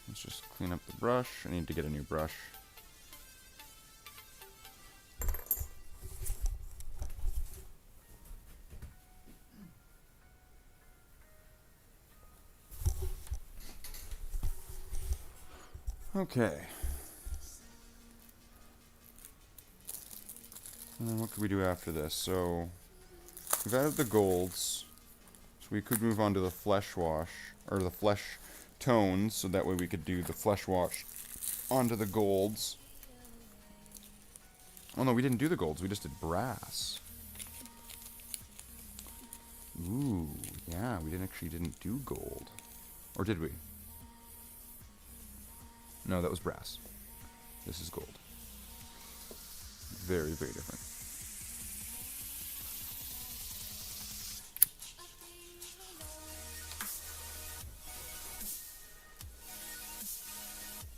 Let's just clean up the brush. I need to get a new brush. Okay. And then what could we do after this? So, we've added the golds. So we could move on to the flesh wash, or the flesh tones, so that way we could do the flesh wash onto the golds. Oh no, we didn't do the golds, we just did brass. Ooh, yeah, we didn't do gold. Or did we? No, that was brass. This is gold. Very, very different.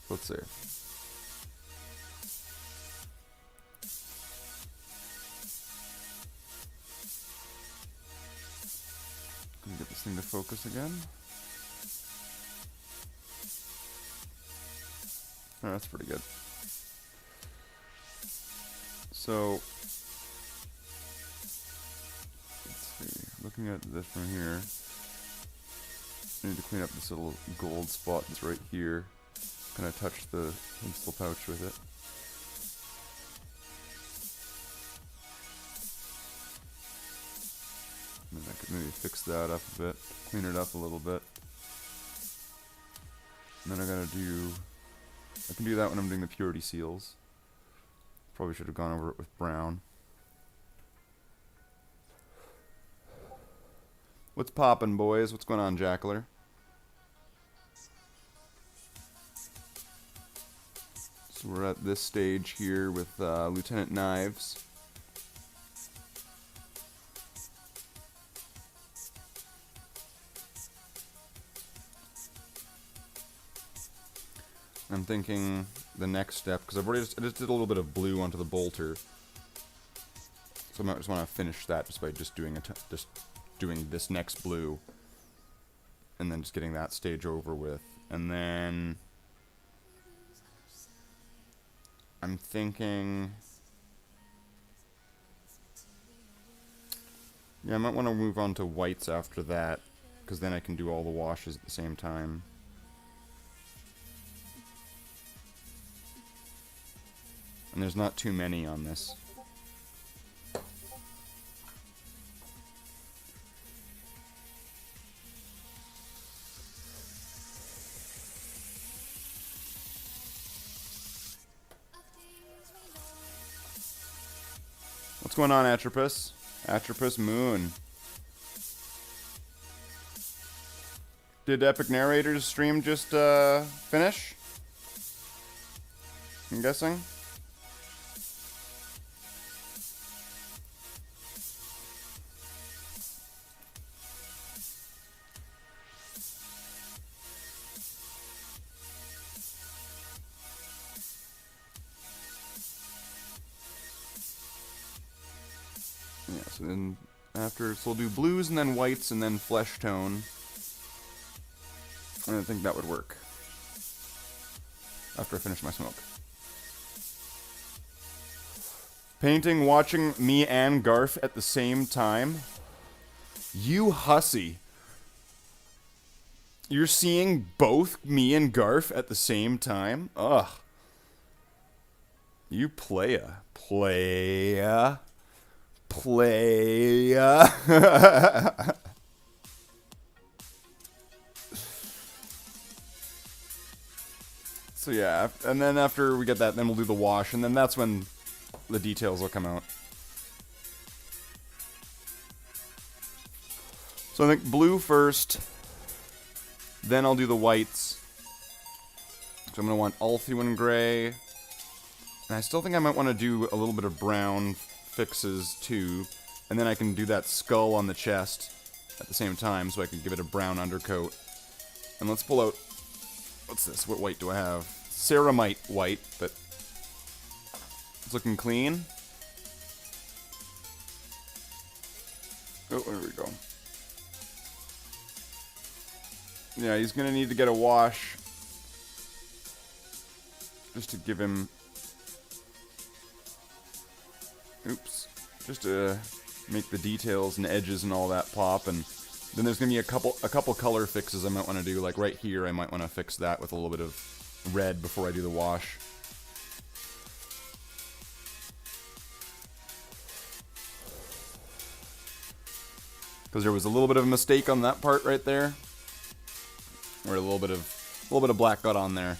Let's see. Can we get this thing to focus again? Oh, that's pretty good. So, let's see. Looking at this from here, I need to clean up this little gold spot that's right here. Kind of touch the pencil pouch with it. And then I could maybe fix that up a bit, clean it up a little bit. And then I can do that when I'm doing the purity seals. Probably should have gone over it with brown. What's poppin', boys? What's going on, Jackler? So we're at this stage here with Lieutenant Knives. I'm thinking the next step, because I just did a little bit of blue onto the bolter, so I might just want to finish that just by doing this next blue, and then just getting that stage over with, and then I'm thinking, yeah, I might want to move on to whites after that, because then I can do all the washes at the same time. And there's not too many on this. What's going on, Atropus? Atropus Moon. Did Epic Narrator's stream just finish? I'm guessing. Yeah, so then after, so we'll do blues and then whites and then flesh tone. And I think that would work. After I finish my smoke. Painting, watching me and Garf at the same time? You hussy. You're seeing both me and Garf at the same time? Ugh. You playa. Playa. Playa. So yeah, and then after we get that, then we'll do the wash, and then that's when the details will come out. So I think blue first, then I'll do the whites. So I'm going to want Ulthuan gray. And I still think I might want to do a little bit of brown fixes too. And then I can do that skull on the chest at the same time, so I can give it a brown undercoat. And let's pull out, what's this? What white do I have? Ceramite white, but it's looking clean. Oh, there we go. Yeah, he's gonna need to get a wash just to give him, oops, just to make the details and edges and all that pop. And then there's gonna be a couple color fixes I might want to do. Like right here, I might want to fix that with a little bit of red before I do the wash. Because there was a little bit of a mistake on that part right there, where a little bit of black got on there.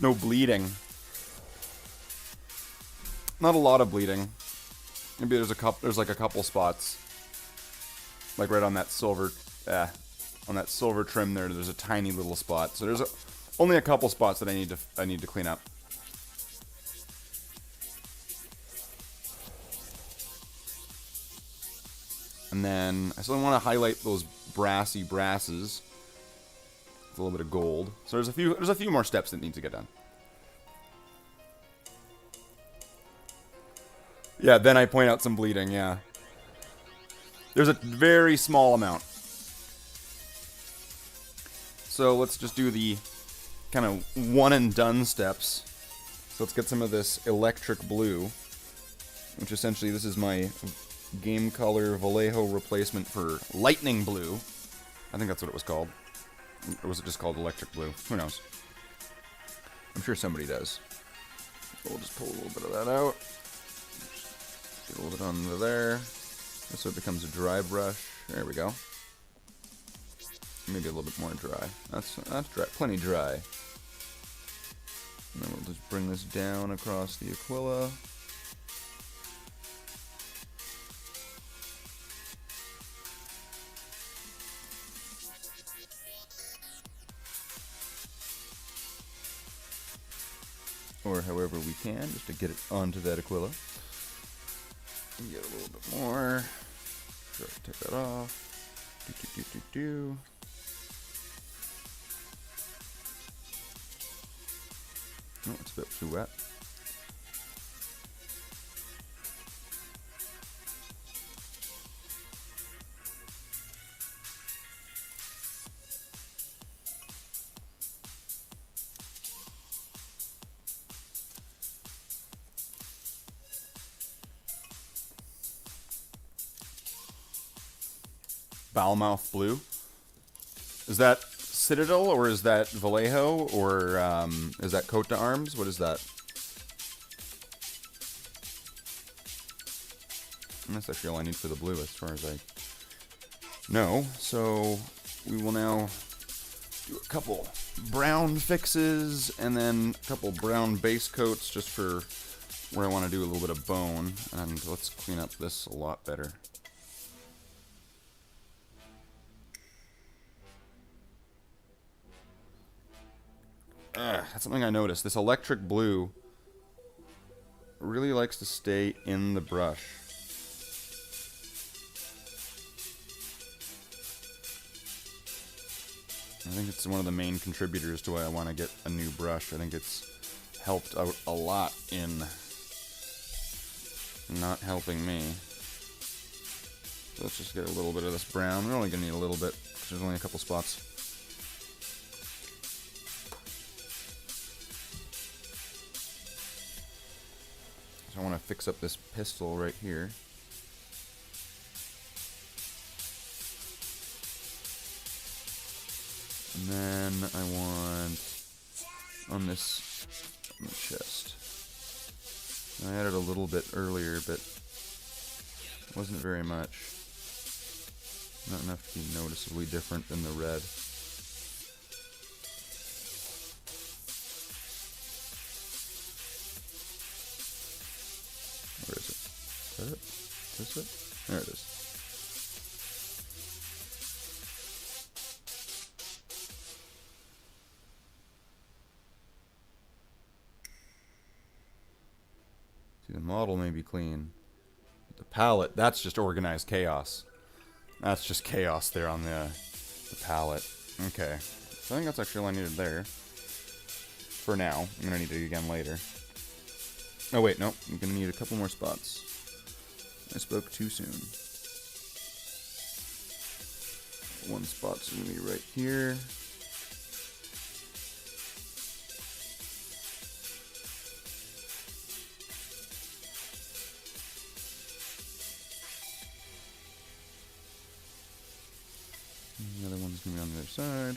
No bleeding. Not a lot of bleeding. Maybe there's like a couple spots, like right on that silver, trim there. There's a tiny little spot. So there's only a couple spots that I need to clean up. And then I still want to highlight those brassy brasses with a little bit of gold. So there's a few more steps that need to get done. Yeah, then I point out some bleeding, yeah. There's a very small amount. So let's just do the kind of one and done steps. So let's get some of this electric blue, which essentially this is my game color Vallejo replacement for lightning blue. I think that's what it was called. Or was it just called electric blue? Who knows? I'm sure somebody does. We'll just pull a little bit of that out. Get a little bit under there. So it becomes a dry brush. There we go. Maybe a little bit more dry. That's dry. Plenty dry. And then we'll just bring this down across the Aquila. Or however we can, just to get it onto that Aquila. And get a little bit more. Try to take that off. Do. Oh, it's a bit too wet. Bowelmouth blue. Is that Citadel or is that Vallejo or is that Cote d'Arms? What is that? And that's actually all I need for the blue as far as I know. So we will now do a couple brown fixes and then a couple brown base coats just for where I want to do a little bit of bone. And let's clean up this a lot better. That's something I noticed. This electric blue really likes to stay in the brush. I think it's one of the main contributors to why I want to get a new brush. I think it's helped out a lot in not helping me. So let's just get a little bit of this brown. We're only going to need a little bit because there's only a couple spots. I want to fix up this pistol right here. And then I want on the chest. I added a little bit earlier, but it wasn't very much. Not enough to be noticeably different than the red. Where is it? Is that it? Is this it? There it is. See, the model may be clean. But the palette, that's just organized chaos. That's just chaos there on the palette. Okay. So I think that's actually all I needed there. For now. I'm going to need it again later. Oh wait, no, I'm gonna need a couple more spots. I spoke too soon. One spot's gonna be right here. The other one's going to be on the other side.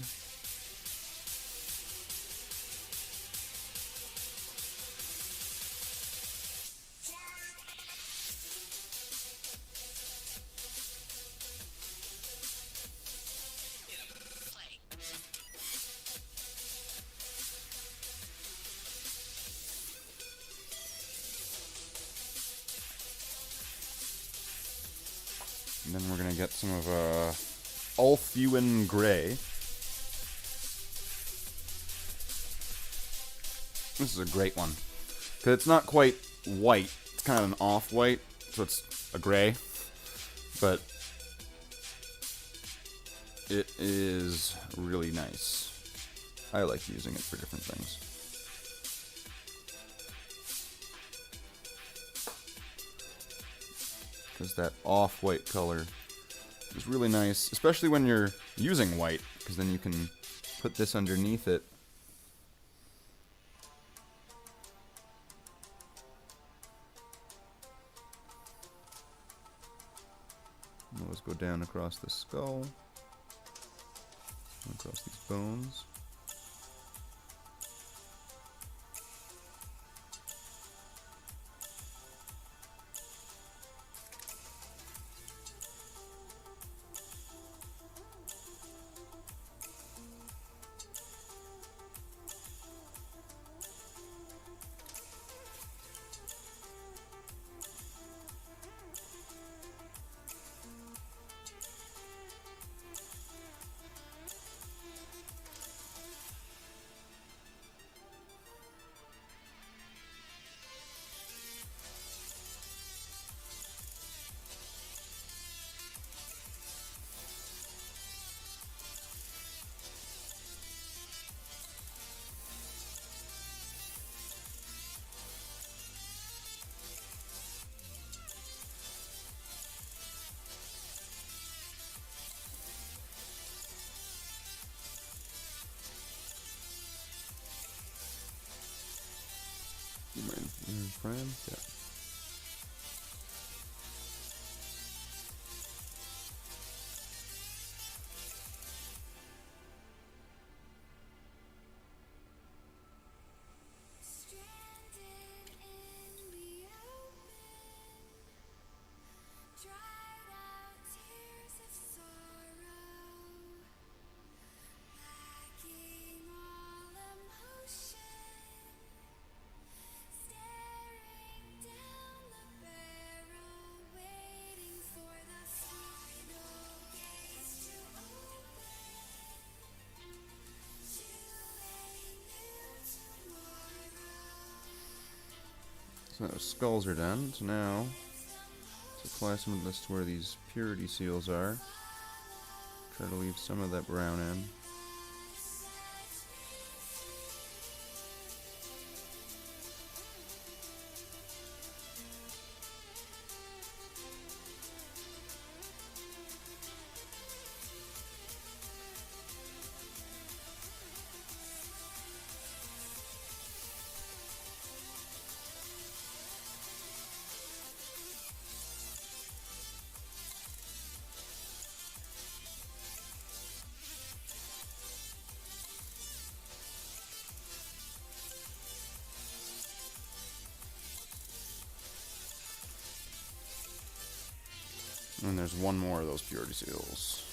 And then we're going to get some of Ulfuan Gray. This is a great one. Because it's not quite white. It's kind of an off-white, so it's a gray. But it is really nice. I like using it for different things. Because that off-white color is really nice, especially when you're using white, because then you can put this underneath it. Let's go down across the skull, across these bones. Friend? Yeah. So those skulls are done. So now, let's apply some of this to where these purity seals are. Try to leave some of that brown in. And there's one more of those purity seals.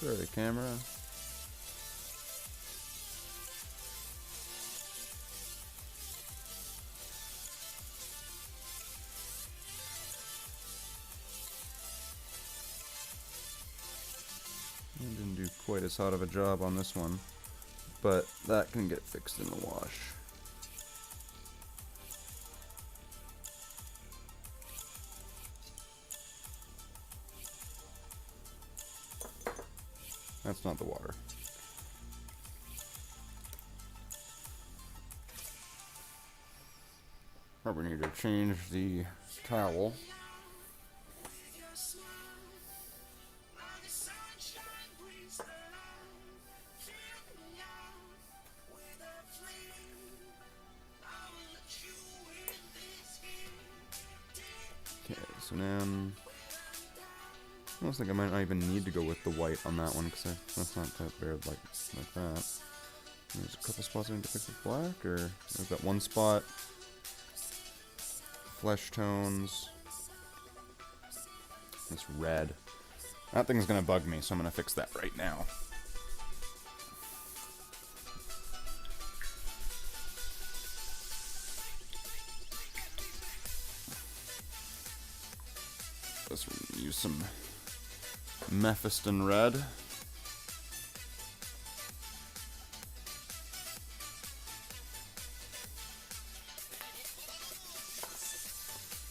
Sorry, camera. I didn't do quite as hot of a job on this one, but that can get fixed in the wash. That's not the water. Probably need to change the towel. So then, I almost think I might not even need to go with the white on that one, because that's not that bad like that. There's a couple spots I need to fix with black, or there's that one spot. Flesh tones. It's red. That thing's gonna bug me, so I'm gonna fix that right now. Let's use some Mephiston red.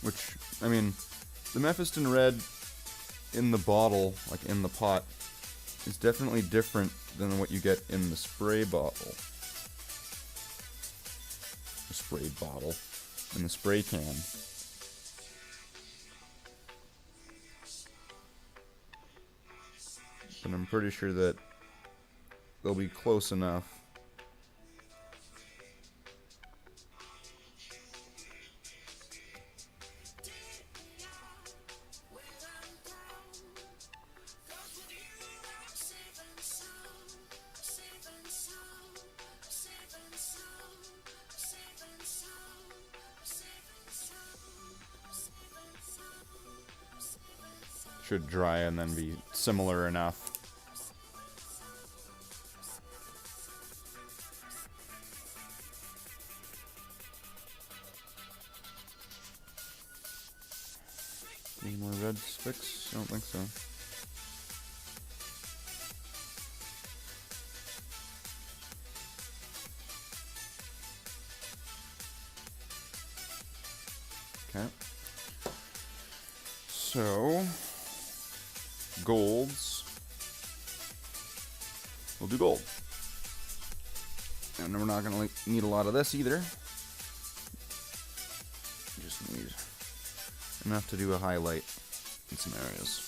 Which, I mean, the Mephiston red in the bottle, like in the pot, is definitely different than what you get in the spray bottle. The spray bottle. In the spray can. But I'm pretty sure that they'll be close enough. Should dry and then be similar enough. Any more reds fix? I don't think so. Okay. So, golds. We'll do gold. And we're not going to need a lot of this either. Just need enough to do a highlight in some areas.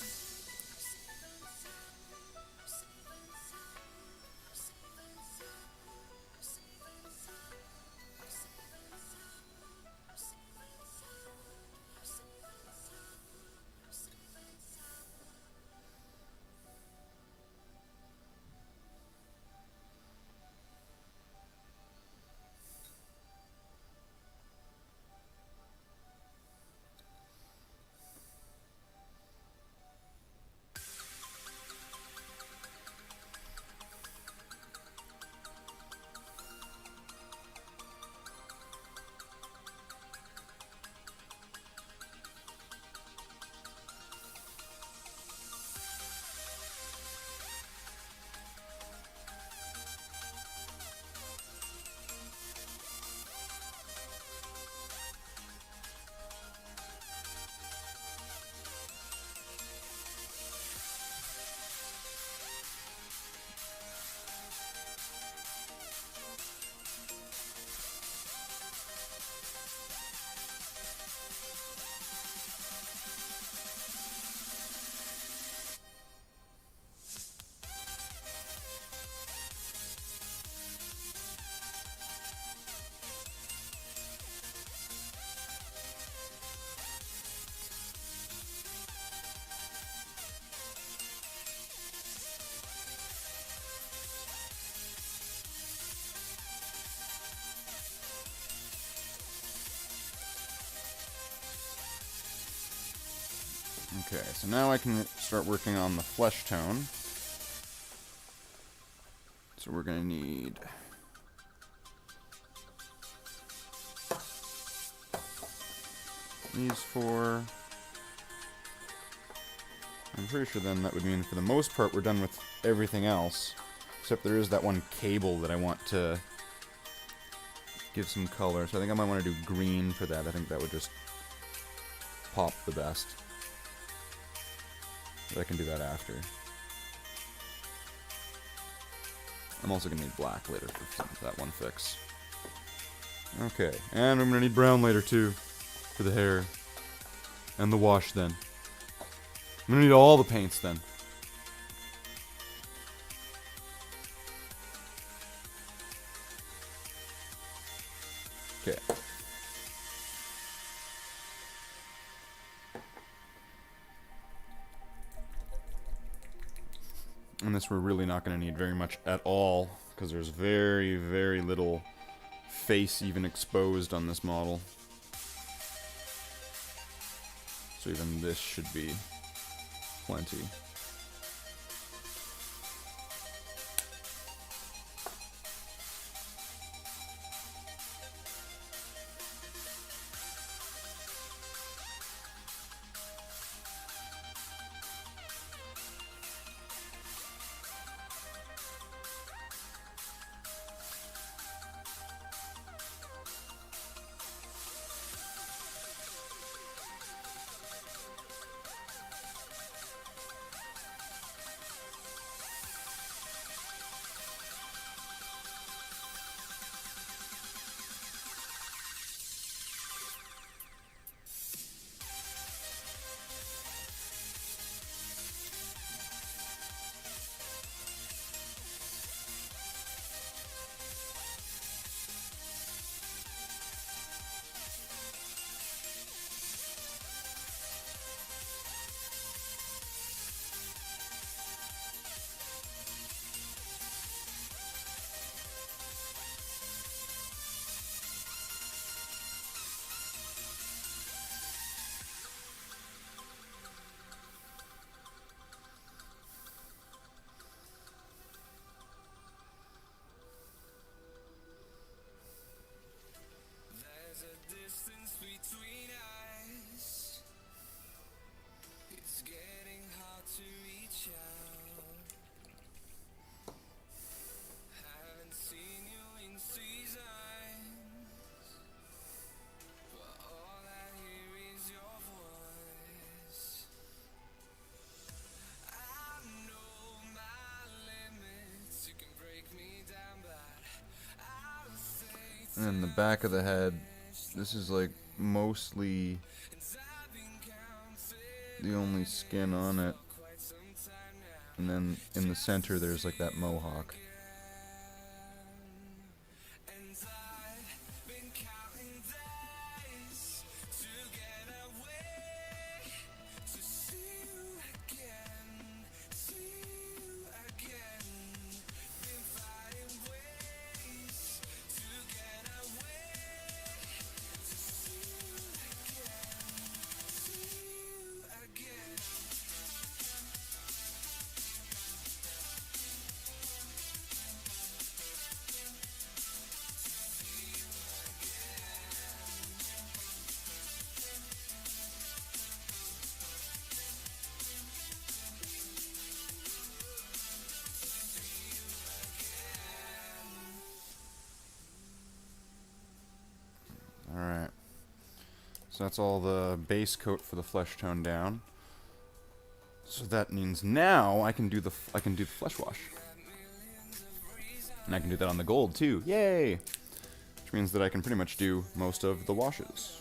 Okay, so now I can start working on the flesh tone. So we're going to need these four. I'm pretty sure then that would mean for the most part we're done with everything else. Except there is that one cable that I want to give some color. So I think I might want to do green for that. I think that would just pop the best. But I can do that after. I'm also going to need black later for that one fix. Okay, and I'm going to need brown later too for the hair. And the wash then. I'm going to need all the paints then. Okay. this we're really not going to need very much at all, because there's very, very little face even exposed on this model. So even this should be plenty. And the back of the head, this is like mostly the only skin on it. And then in the center there's like that mohawk. Alright. So that's all the base coat for the flesh tone down. So that means now I can do the flesh wash. And I can do that on the gold too. Yay! Which means that I can pretty much do most of the washes.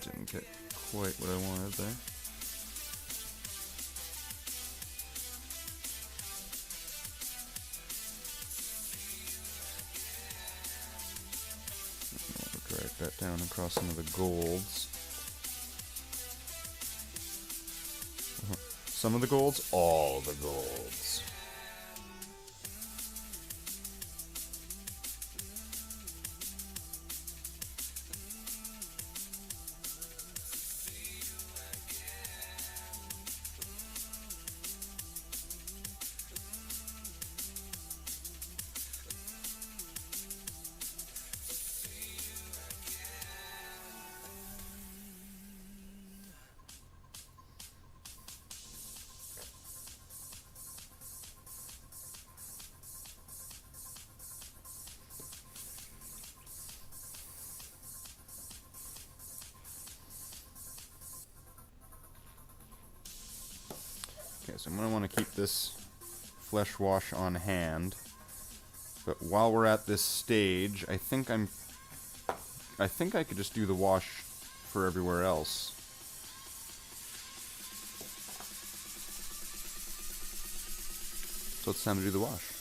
Didn't get quite what I wanted there. I'll drag that down across some of the golds. Some of the golds, all the golds. Okay, so I'm going to want to keep this flesh wash on hand. But while we're at this stage, I think I could just do the wash for everywhere else. So it's time to do the wash.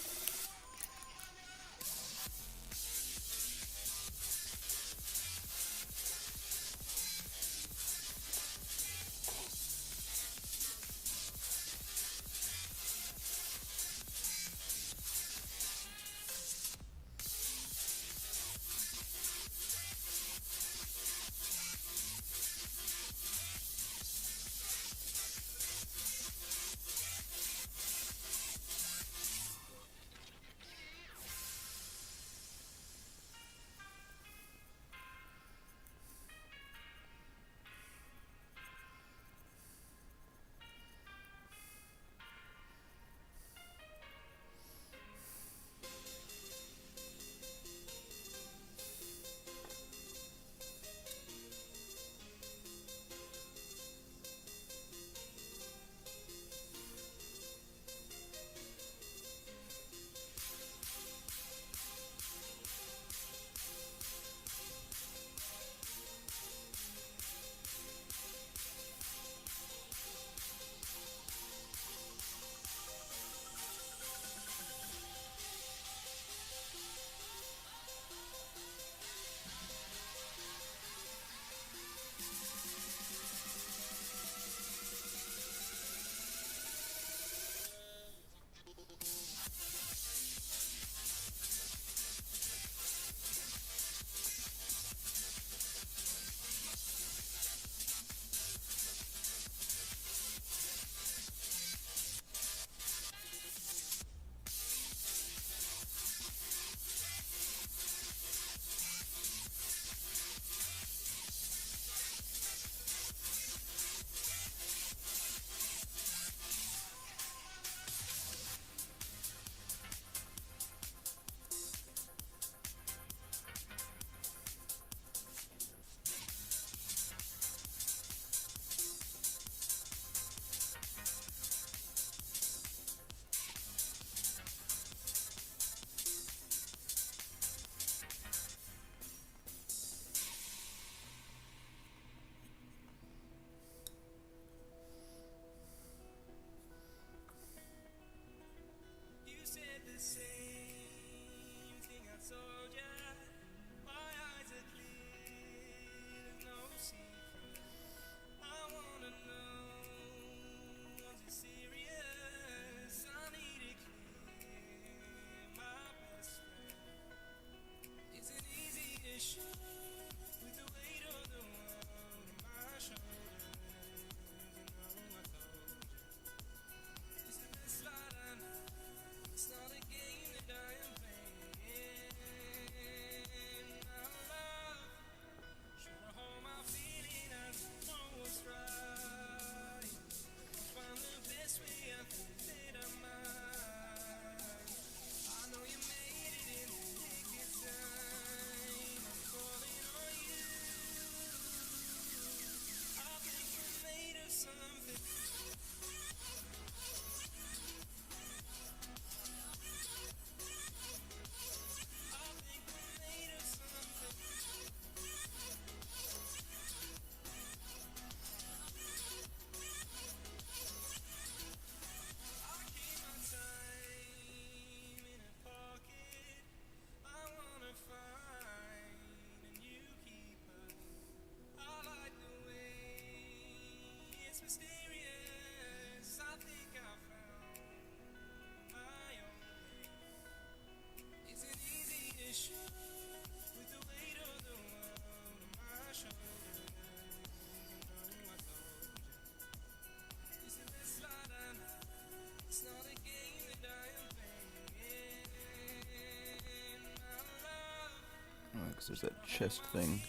Because there's that chest thing.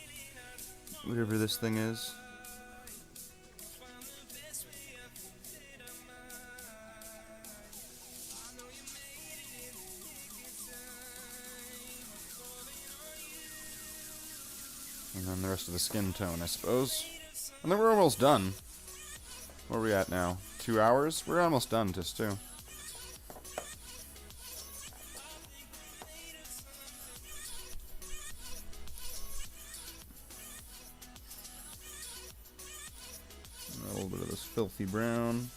Whatever this thing is. And then the rest of the skin tone, I suppose. And then we're almost done. Where are we at now? 2 hours? We're almost done, just too. A little bit of this filthy brown.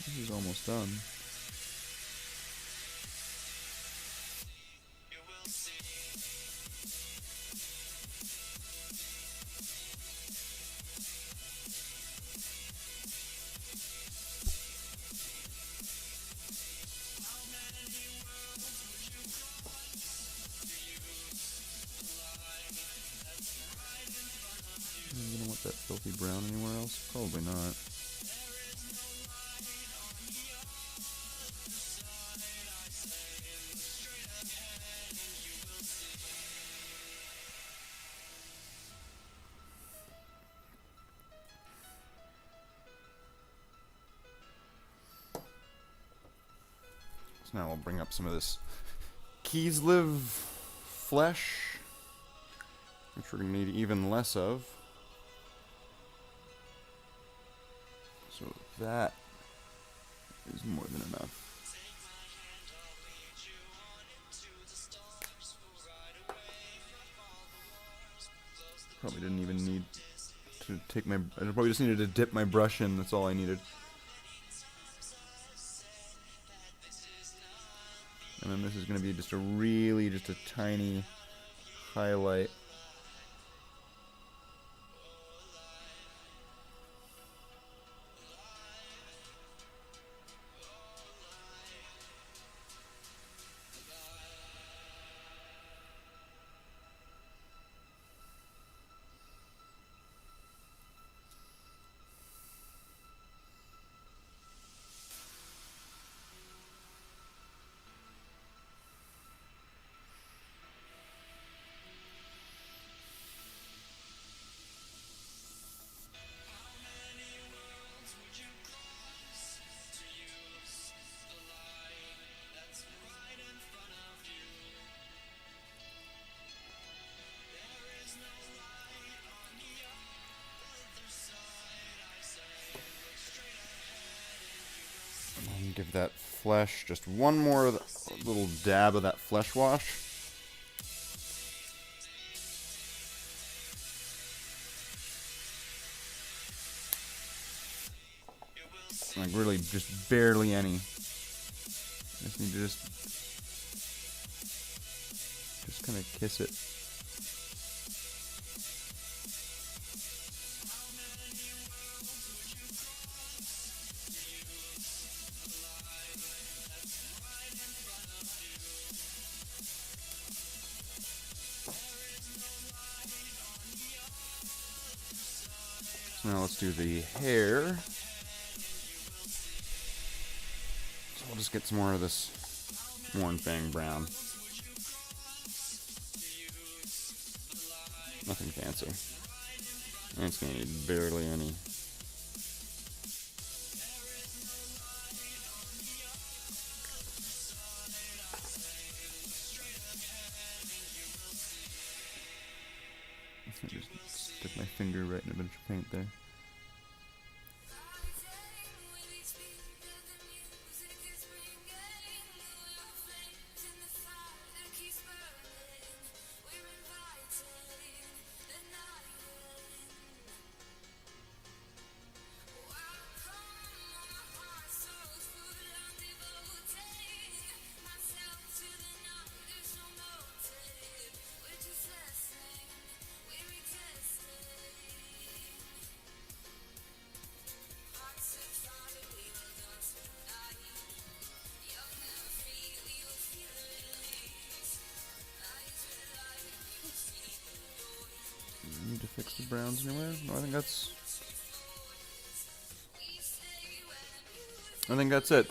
This is almost done. You don't want that filthy brown anywhere else? Probably not. So now we'll bring up some of this Keyslive flesh, which we're going to need even less of. So that is more than enough. Probably didn't even need to take my... I probably just needed to dip my brush in, that's all I needed. And then this is going to be just a tiny highlight. And give that flesh just one more little dab of that flesh wash. Like really just barely any. Just need to just kind of kiss it. So now let's do the hair. So we'll just get some more of this Mournfang brown. Nothing fancy. And it's gonna need barely any. I just stick my finger right in a bunch of paint there. Need to fix the browns anywhere? No, I think that's it.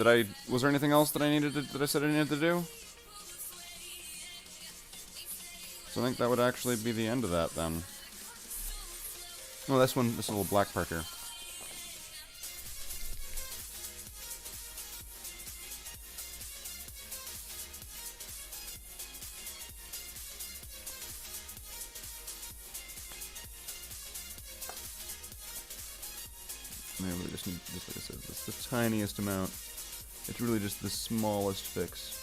Was there anything else that that I said I needed to do? So I think that would actually be the end of that then. Oh, this little black part here. Maybe we just need, just like I said, it's the tiniest amount. It's really just the smallest fix.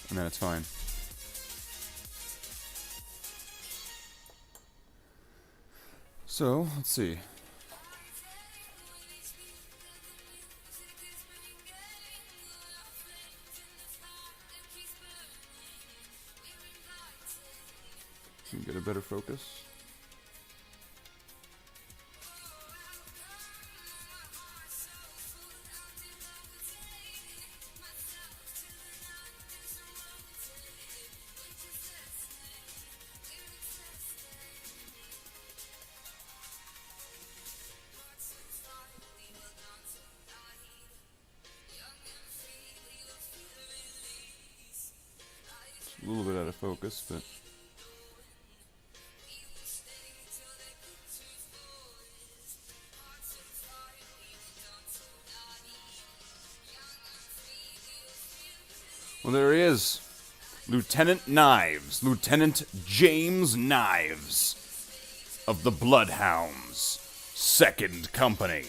And then it's fine. So, let's see. Can you get a better focus? It's a little bit out of focus, but well, there he is. Lieutenant Knives. Lieutenant James Knives of the Bloodhounds, 2nd Company.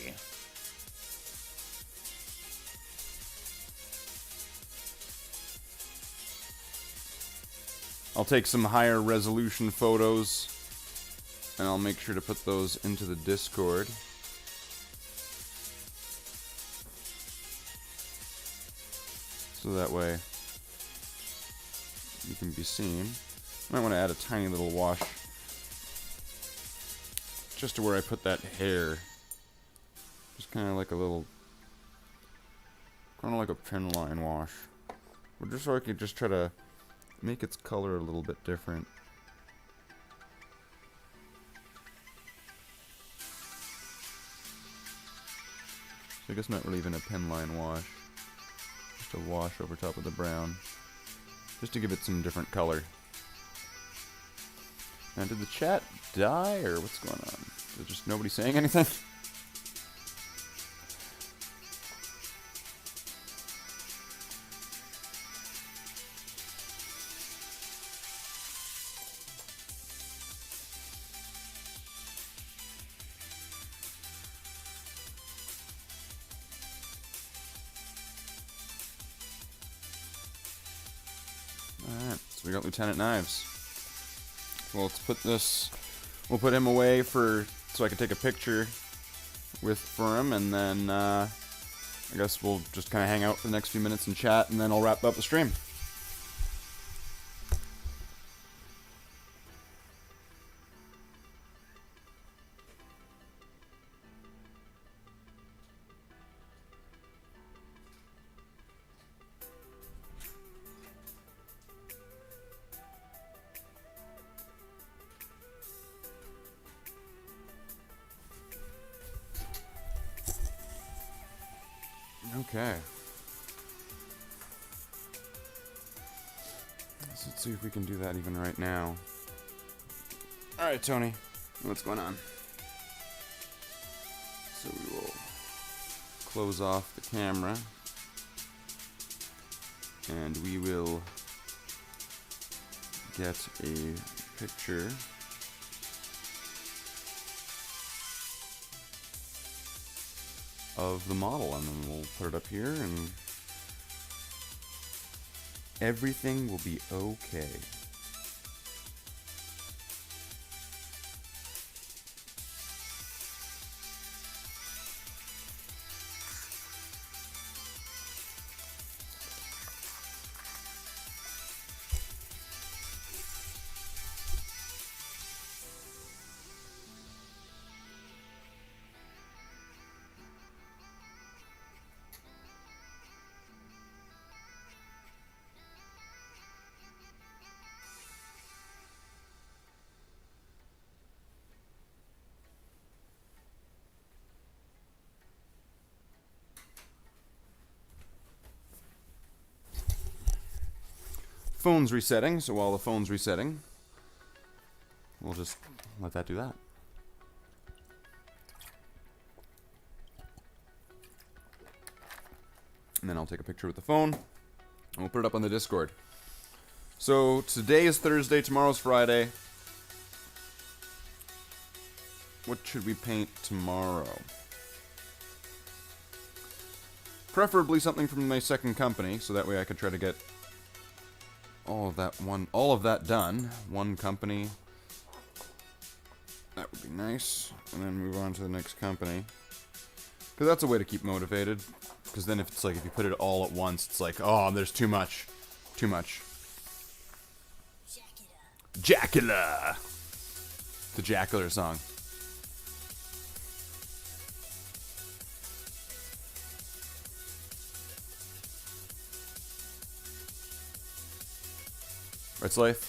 I'll take some higher resolution photos, and I'll make sure to put those into the Discord. So that way you can be seen. I might want to add a tiny little wash just to where I put that hair. Just kind of like a little, kind of like a pen line wash. But just so I can just try to make its color a little bit different. So I guess not really even a pen line wash. Just a wash over top of the brown. Just to give it some different color. Now, did the chat die, or what's going on? Is just nobody saying anything? Alright, so we got Lieutenant Knives. Well, let's put this, we'll put him away so I can take a picture for him, and then I guess we'll just kind of hang out for the next few minutes and chat, and then I'll wrap up the stream. Okay. So let's see if we can do that even right now. Alright, Tony. What's going on? So we will close off the camera. And we will get a picture of the model, and then we'll put it up here, and everything will be okay. Phone's resetting, so while the phone's resetting, we'll just let that do that. And then I'll take a picture with the phone, and we'll put it up on the Discord. So today is Thursday, tomorrow's Friday. What should we paint tomorrow? Preferably something from my second company, so that way I could try to get all of that done. One company. That would be nice. And then move on to the next company. Because that's a way to keep motivated. Because then if it's like, if you put it all at once, it's like, oh, there's too much. Too much. Jackula! The Jackler song. Right, Slathe?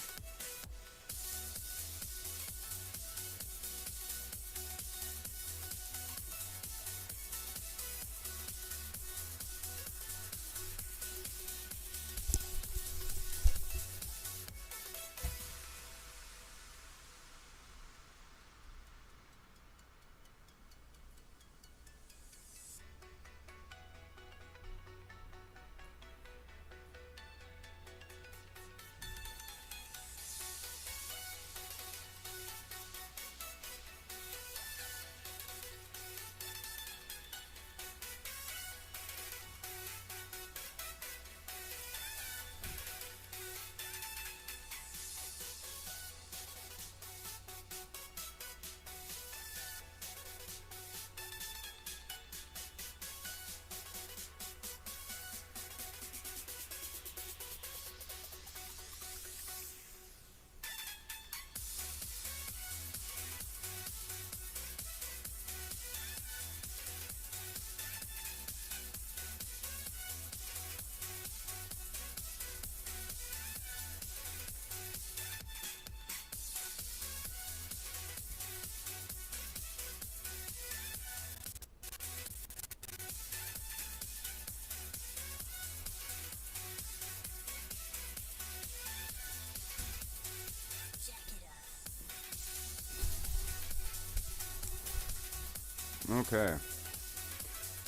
Okay.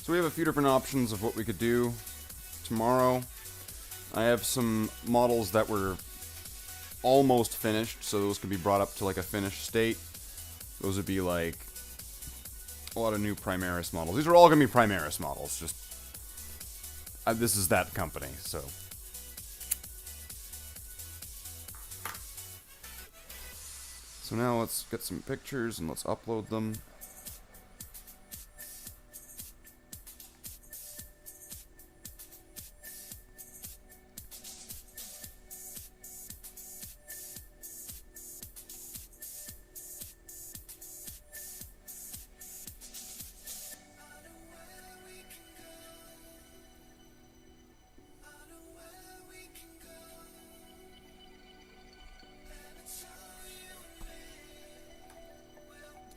So we have a few different options of what we could do tomorrow. I have some models that were almost finished, so those could be brought up to like a finished state. Those would be like a lot of new Primaris models. These are all going to be Primaris models, just this is that company, so. So now let's get some pictures and let's upload them.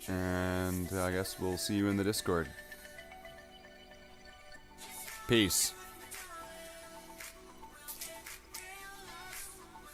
And I guess we'll see you in the Discord. Peace.